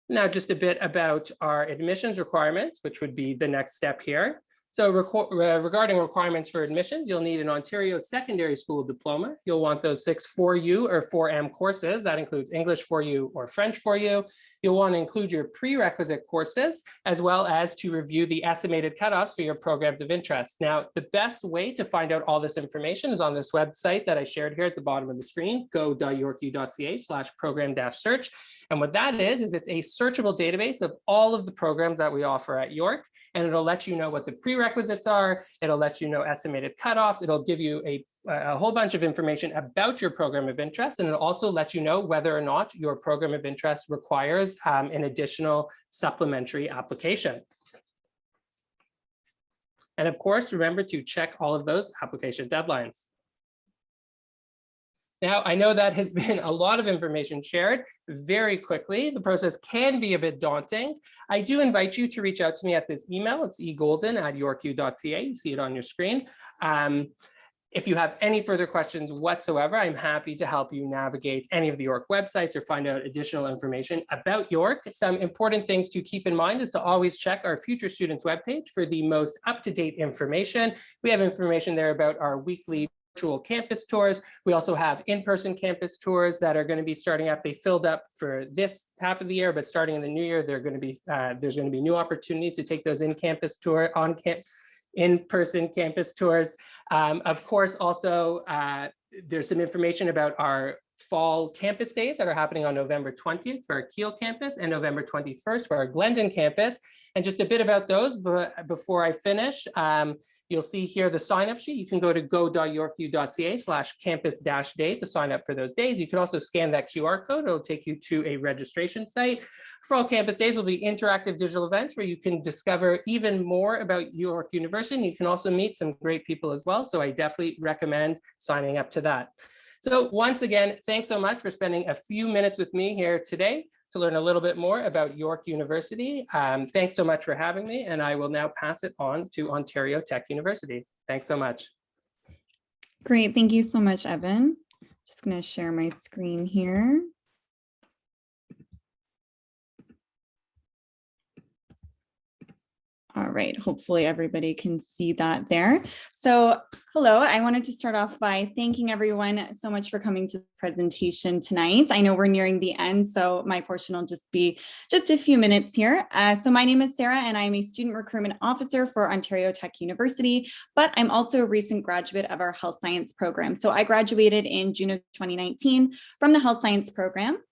Now, just a bit about our admissions requirements, which would be the next step here. So regarding requirements for admissions, you'll need an Ontario Secondary School diploma. You'll want those 6 4U or 4M courses. That includes English 4U or French 4U. You'll want to include your prerequisite courses, as well as to review the estimated cutoffs for your programs of interest. Now, the best way to find out all this information is on this website that I shared here at the bottom of the screen, go.yorku.ca/program-search. And what that is it's a searchable database of all of the programs that we offer at York. And it'll let you know what the prerequisites are. It'll let you know estimated cutoffs. It'll give you a whole bunch of information about your program of interest. And it'll also let you know whether or not your program of interest requires an additional supplementary application. And of course, remember to check all of those application deadlines. Now, I know that has been a lot of information shared very quickly. The process can be a bit daunting. I do invite you to reach out to me at this email. It's egolden@yorku.ca. You see it on your screen. If you have any further questions whatsoever, I'm happy to help you navigate any of the York websites or find out additional information about York. Some important things to keep in mind is to always check our Future Students webpage for the most up-to-date information. We have information there about our weekly virtual campus tours. We also have in-person campus tours that are going to be starting up. They filled up for this half of the year, but starting in the new year, there's going to be new opportunities to take those in-person campus tours. Of course, also, there's some information about our fall campus days that are happening on November 20th for our Kiel campus and November 21st for our Glendon campus. And just a bit about those, but before I finish, you'll see here the sign-up sheet. You can go to go.yorku.ca/campus-day to sign up for those days. You can also scan that QR code. It'll take you to a registration site. For all campus days will be interactive digital events where you can discover even more about York University. And you can also meet some great people as well. So I definitely recommend signing up to that. So once again, thanks so much for spending a few minutes with me here today to learn a little bit more about York University. Thanks so much for having me, and I will now pass it on to Ontario Tech University. Thanks so much. Great, thank you so much, Evan. Just going to share my screen here. All right, hopefully everybody can see that there. So hello, I wanted to start off by thanking everyone so much for coming to the presentation tonight. I know we're nearing the end, so my portion will just be just a few minutes here. So my name is Sarah and I'm a student recruitment officer for Ontario Tech University, but I'm also a recent graduate of our health science program. So I graduated in June of 2019 from the health science program.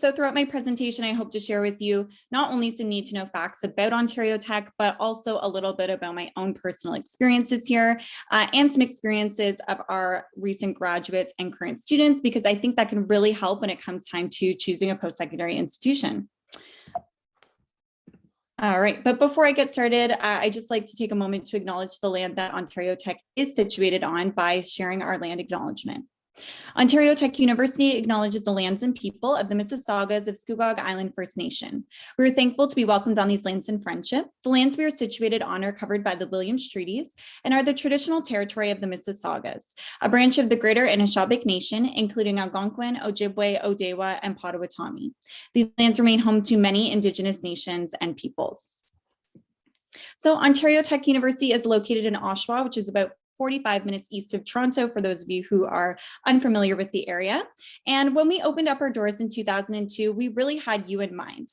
So throughout my presentation, I hope to share with you not only some need to know facts about Ontario Tech, but also a little bit about my own personal experiences here and some experiences of our recent graduates and current students, because I think that can really help when it comes time to choosing a post-secondary institution. All right, but before I get started, I just like to take a moment to acknowledge the land that Ontario Tech is situated on by sharing our land acknowledgement. Ontario Tech University acknowledges the lands and people of the Mississaugas of Scugog Island First Nation. We are thankful to be welcomed on these lands in friendship. The lands we are situated on are covered by the Williams Treaties and are the traditional territory of the Mississaugas, a branch of the Greater Anishinaabe Nation, including Algonquin, Ojibwe, Odawa, and Potawatomi. These lands remain home to many Indigenous nations and peoples. So Ontario Tech University is located in Oshawa, which is about 45 minutes east of Toronto, for those of you who are unfamiliar with the area. And when we opened up our doors in 2002, we really had you in mind.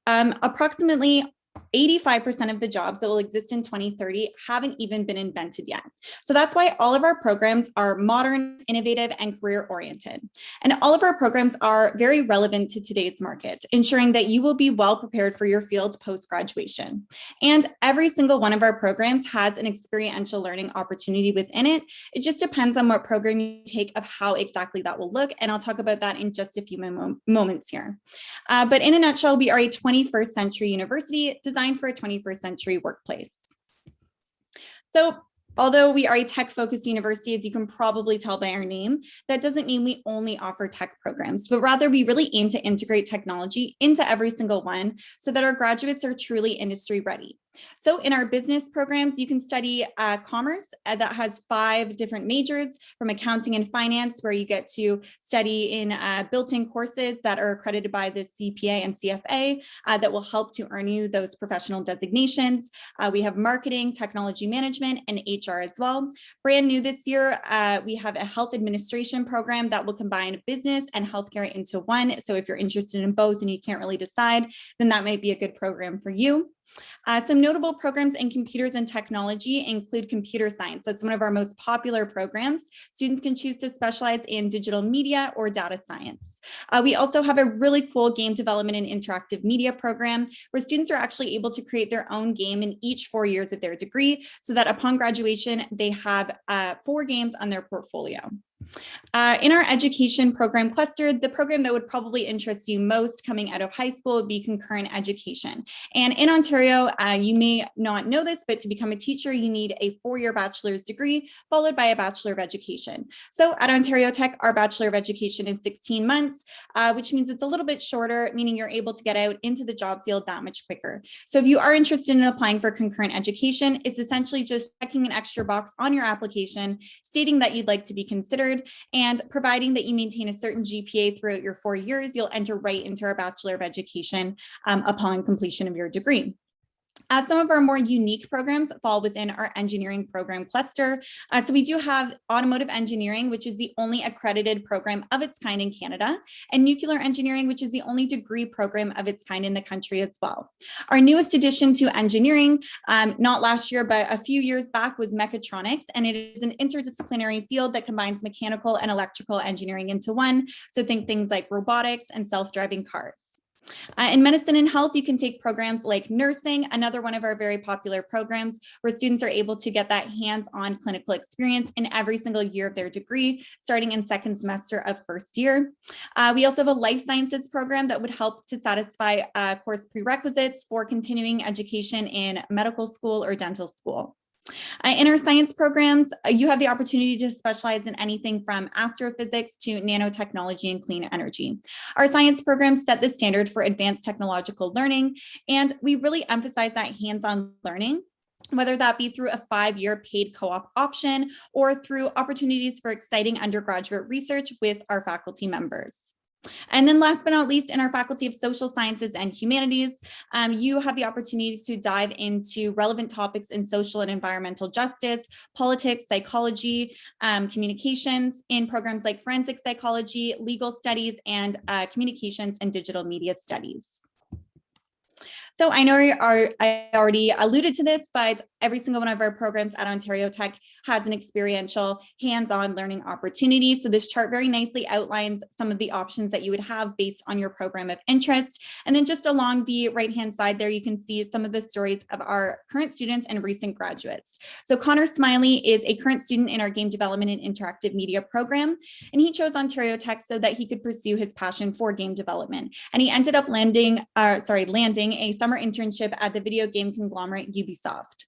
Approximately 85% of the jobs that will exist in 2030 haven't even been invented yet. So that's why all of our programs are modern, innovative, and career-oriented. And all of our programs are very relevant to today's market, ensuring that you will be well prepared for your field post-graduation. And every single one of our programs has an experiential learning opportunity within it. It just depends on what program you take of how exactly that will look. And I'll talk about that in just a few moments here. But in a nutshell, we are a 21st century university designed for a 21st century workplace. So although we are a tech-focused university, as you can probably tell by our name, that doesn't mean we only offer tech programs, but rather we really aim to integrate technology into every single one so that our graduates are truly industry ready. So in our business programs, you can study commerce that has 5 different majors, from accounting and finance, where you get to study in built-in courses that are accredited by the CPA and CFA that will help to earn you those professional designations. We have marketing, technology management, and HR as well. Brand new this year, we have a health administration program that will combine business and healthcare into one. So if you're interested in both and you can't really decide, then that might be a good program for you. Some notable programs in computers and technology include computer science. That's one of our most popular programs. Students can choose to specialize in digital media or data science. We also have a really cool game development and interactive media program where students are actually able to create their own game in each 4 years of their degree, so that upon graduation, they have 4 games on their portfolio. In our education program cluster, the program that would probably interest you most coming out of high school would be concurrent education. And in Ontario, you may not know this, but to become a teacher, you need a 4-year bachelor's degree followed by a Bachelor of Education. So at Ontario Tech, our Bachelor of Education is 16 months, which means it's a little bit shorter, meaning you're able to get out into the job field that much quicker. So if you are interested in applying for concurrent education, it's essentially just checking an extra box on your application, stating that you'd like to be considered, and providing that you maintain a certain GPA throughout your 4 years, you'll enter right into our Bachelor of Education upon completion of your degree. Some of our more unique programs fall within our engineering program cluster. So we do have automotive engineering, which is the only accredited program of its kind in Canada, and nuclear engineering, which is the only degree program of its kind in the country as well. Our newest addition to engineering, not last year, but a few years back, was mechatronics, and it is an interdisciplinary field that combines mechanical and electrical engineering into one. So think things like robotics and self-driving cars. In medicine and health, you can take programs like nursing, another one of our very popular programs, where students are able to get that hands-on clinical experience in every single year of their degree, starting in 2nd semester of 1st year. We also have a life sciences program that would help to satisfy course prerequisites for continuing education in medical school or dental school. In our science programs, you have the opportunity to specialize in anything from astrophysics to nanotechnology and clean energy. Our science programs set the standard for advanced technological learning, and we really emphasize that hands-on learning, whether that be through a 5-year paid co-op option or through opportunities for exciting undergraduate research with our faculty members. And then last but not least, in our Faculty of Social Sciences and Humanities, you have the opportunities to dive into relevant topics in social and environmental justice, politics, psychology, communications, in programs like forensic psychology, legal studies, and communications and digital media studies. So I know I already alluded to this, but every single one of our programs at Ontario Tech has an experiential hands-on learning opportunity. So this chart very nicely outlines some of the options that you would have based on your program of interest. And then just along the right-hand side there, you can see some of the stories of our current students and recent graduates. So Connor Smiley is a current student in our game development and interactive media program, and he chose Ontario Tech so that he could pursue his passion for game development. And he ended up landing a summer internship at the video game conglomerate Ubisoft.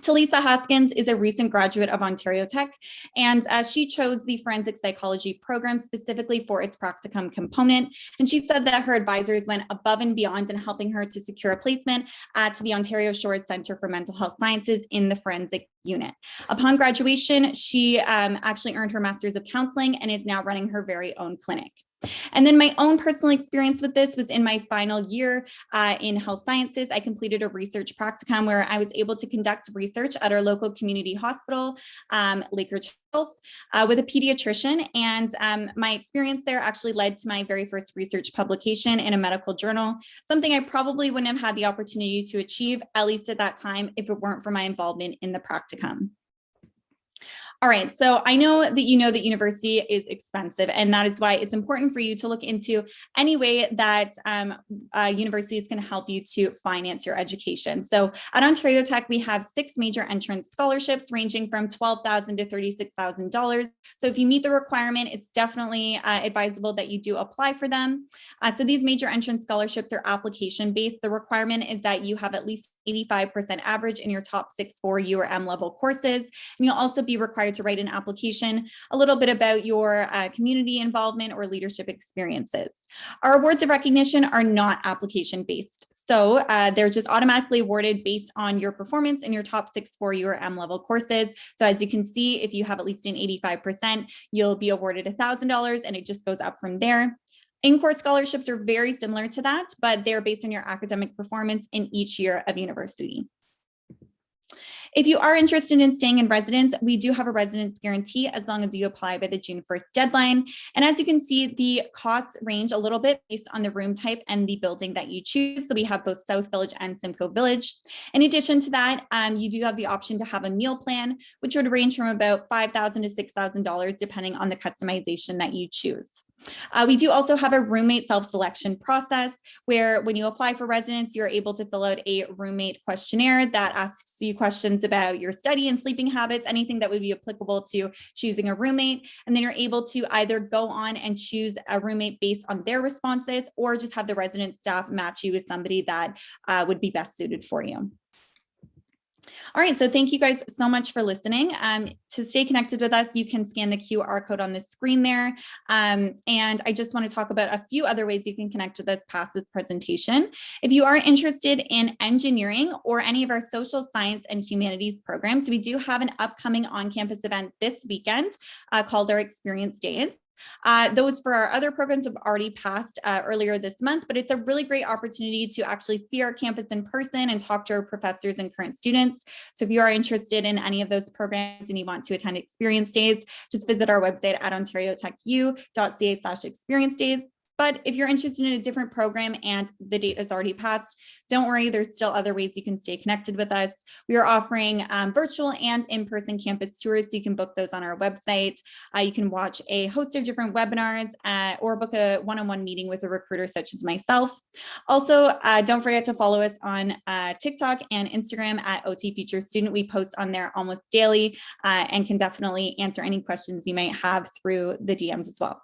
Talisa Haskins is a recent graduate of Ontario Tech, and she chose the forensic psychology program specifically for its practicum component. And she said that her advisors went above and beyond in helping her to secure a placement at the Ontario Shores Centre for Mental Health Sciences in the forensic unit. Upon graduation, she actually earned her Master's of Counseling and is now running her very own clinic. And then my own personal experience with this was in my final year in health sciences. I completed a research practicum where I was able to conduct research at our local community hospital, Lakeridge Health, with a pediatrician. And my experience there actually led to my very first research publication in a medical journal, something I probably wouldn't have had the opportunity to achieve, at least at that time, if it weren't for my involvement in the practicum. All right, so I know that you know that university is expensive, and that is why it's important for you to look into any way that university is going to help you to finance your education. So at Ontario Tech, we have 6 major entrance scholarships ranging from $12,000 to $36,000. So if you meet the requirement, it's definitely advisable that you do apply for them. So these major entrance scholarships are application-based. The requirement is that you have at least 85% average in your top 6 4U or M level courses. And you'll also be required to write an application, a little bit about your community involvement or leadership experiences. Our awards of recognition are not application-based. So they're just automatically awarded based on your performance in your top 6 4U or M level courses. So as you can see, if you have at least an 85%, you'll be awarded $1,000, and it just goes up from there. In-course scholarships are very similar to that, but they're based on your academic performance in each year of university. If you are interested in staying in residence, we do have a residence guarantee as long as you apply by the June 1st deadline. And as you can see, the costs range a little bit based on the room type and the building that you choose. So we have both South Village and Simcoe Village. In addition to that, you do have the option to have a meal plan, which would range from about $5,000 to $6,000, depending on the customization that you choose. We do also have a roommate self-selection process where when you apply for residence, you're able to fill out a roommate questionnaire that asks you questions about your study and sleeping habits, anything that would be applicable to choosing a roommate. And then you're able to either go on and choose a roommate based on their responses, or just have the resident staff match you with somebody that would be best suited for you. All right, so thank you guys so much for listening. To stay connected with us, you can scan the QR code on the screen there. And I just want to talk about a few other ways you can connect with us past this presentation. If you are interested in engineering or any of our social science and humanities programs, we do have an upcoming on-campus event this weekend called our Experience Days. Those for our other programs have already passed earlier this month, but it's a really great opportunity to actually see our campus in person and talk to our professors and current students. So if you are interested in any of those programs and you want to attend Experience Days, just visit our website at ontariotechu.ca/experience days. But if you're interested in a different program and the date has already passed, don't worry, there's still other ways you can stay connected with us. We are offering virtual and in-person campus tours, so you can book those on our website. You can watch a host of different webinars or book a one-on-one meeting with a recruiter such as myself. Also, don't forget to follow us on TikTok and Instagram at OT Future Student. We post on there almost daily and can definitely answer any questions you might have through the DMs as well.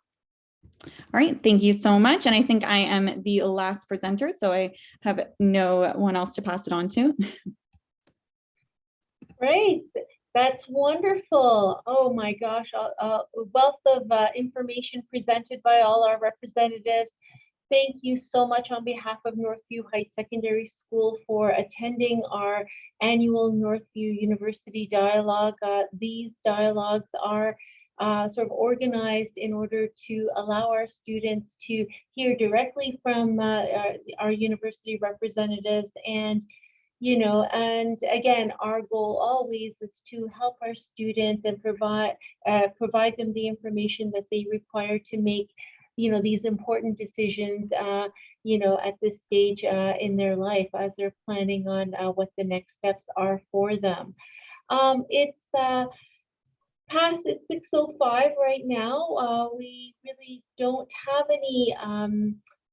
All right, thank you so much. And I think I am the last presenter, so I have no one else to pass it on to. Great, that's wonderful. Oh my gosh, a wealth of information presented by all our representatives. Thank you so much on behalf of Northview Heights Secondary School for attending our annual Northview University Dialogue. These dialogues are sort of organized in order to allow our students to hear directly from our university representatives. And, you know, and again, our goal always is to help our students and provide them the information that they require to make, you know, these important decisions, you know, at this stage in their life as they're planning on what the next steps are for them. It's past at 6:05 right now. We really don't have any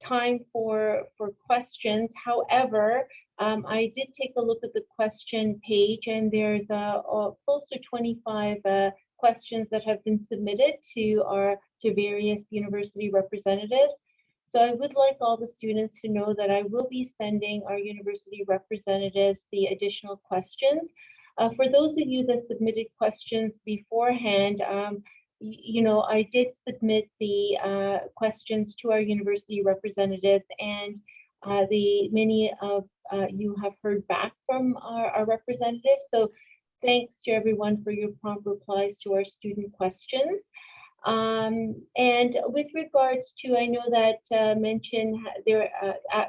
time for questions. However, I did take a look at the question page, and there's close to 25 questions that have been submitted to various university representatives. So I would like all the students to know that I will be sending our university representatives the additional questions. For those of you that submitted questions beforehand, you know, I did submit the questions to our university representatives, and many of you have heard back from our representatives. So thanks to everyone for your prompt replies to our student questions. And with regards to, I know that there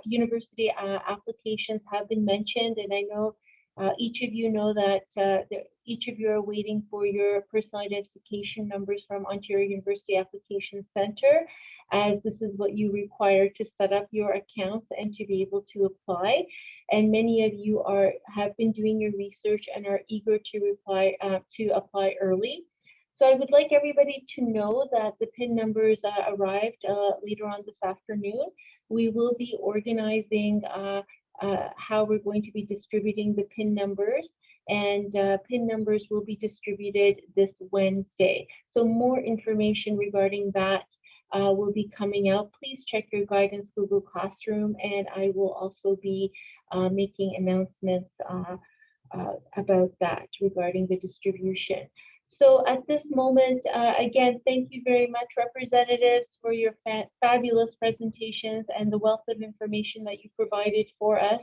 university applications have been mentioned, and I know each of you know that each of you are waiting for your personal identification numbers from Ontario University Application Center, as this is what you require to set up your accounts and to be able to apply. And many of you have been doing your research and are eager to apply early. So I would like everybody to know that the PIN numbers arrived later on this afternoon. We will be organizing how we're going to be distributing the PIN numbers, and PIN numbers will be distributed this Wednesday. So more information regarding that will be coming out. Please check your guidance Google Classroom, and I will also be making announcements about that regarding the distribution. So at this moment, again, thank you very much, representatives, for your fabulous presentations and the wealth of information that you provided for us,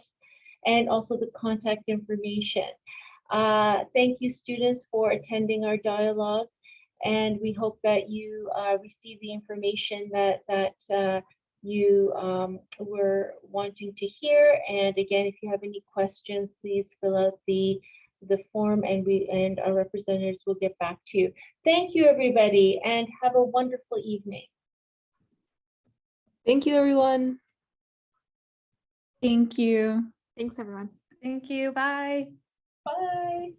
and also the contact information. Thank you, students, for attending our dialogue, and we hope that you receive the information that you were wanting to hear. And again, if you have any questions, please fill out the form, and our representatives will get back to you. Thank you, everybody, and have a wonderful evening. Thank you, everyone. Thank you. Thanks, everyone. Thank you. Bye. Bye.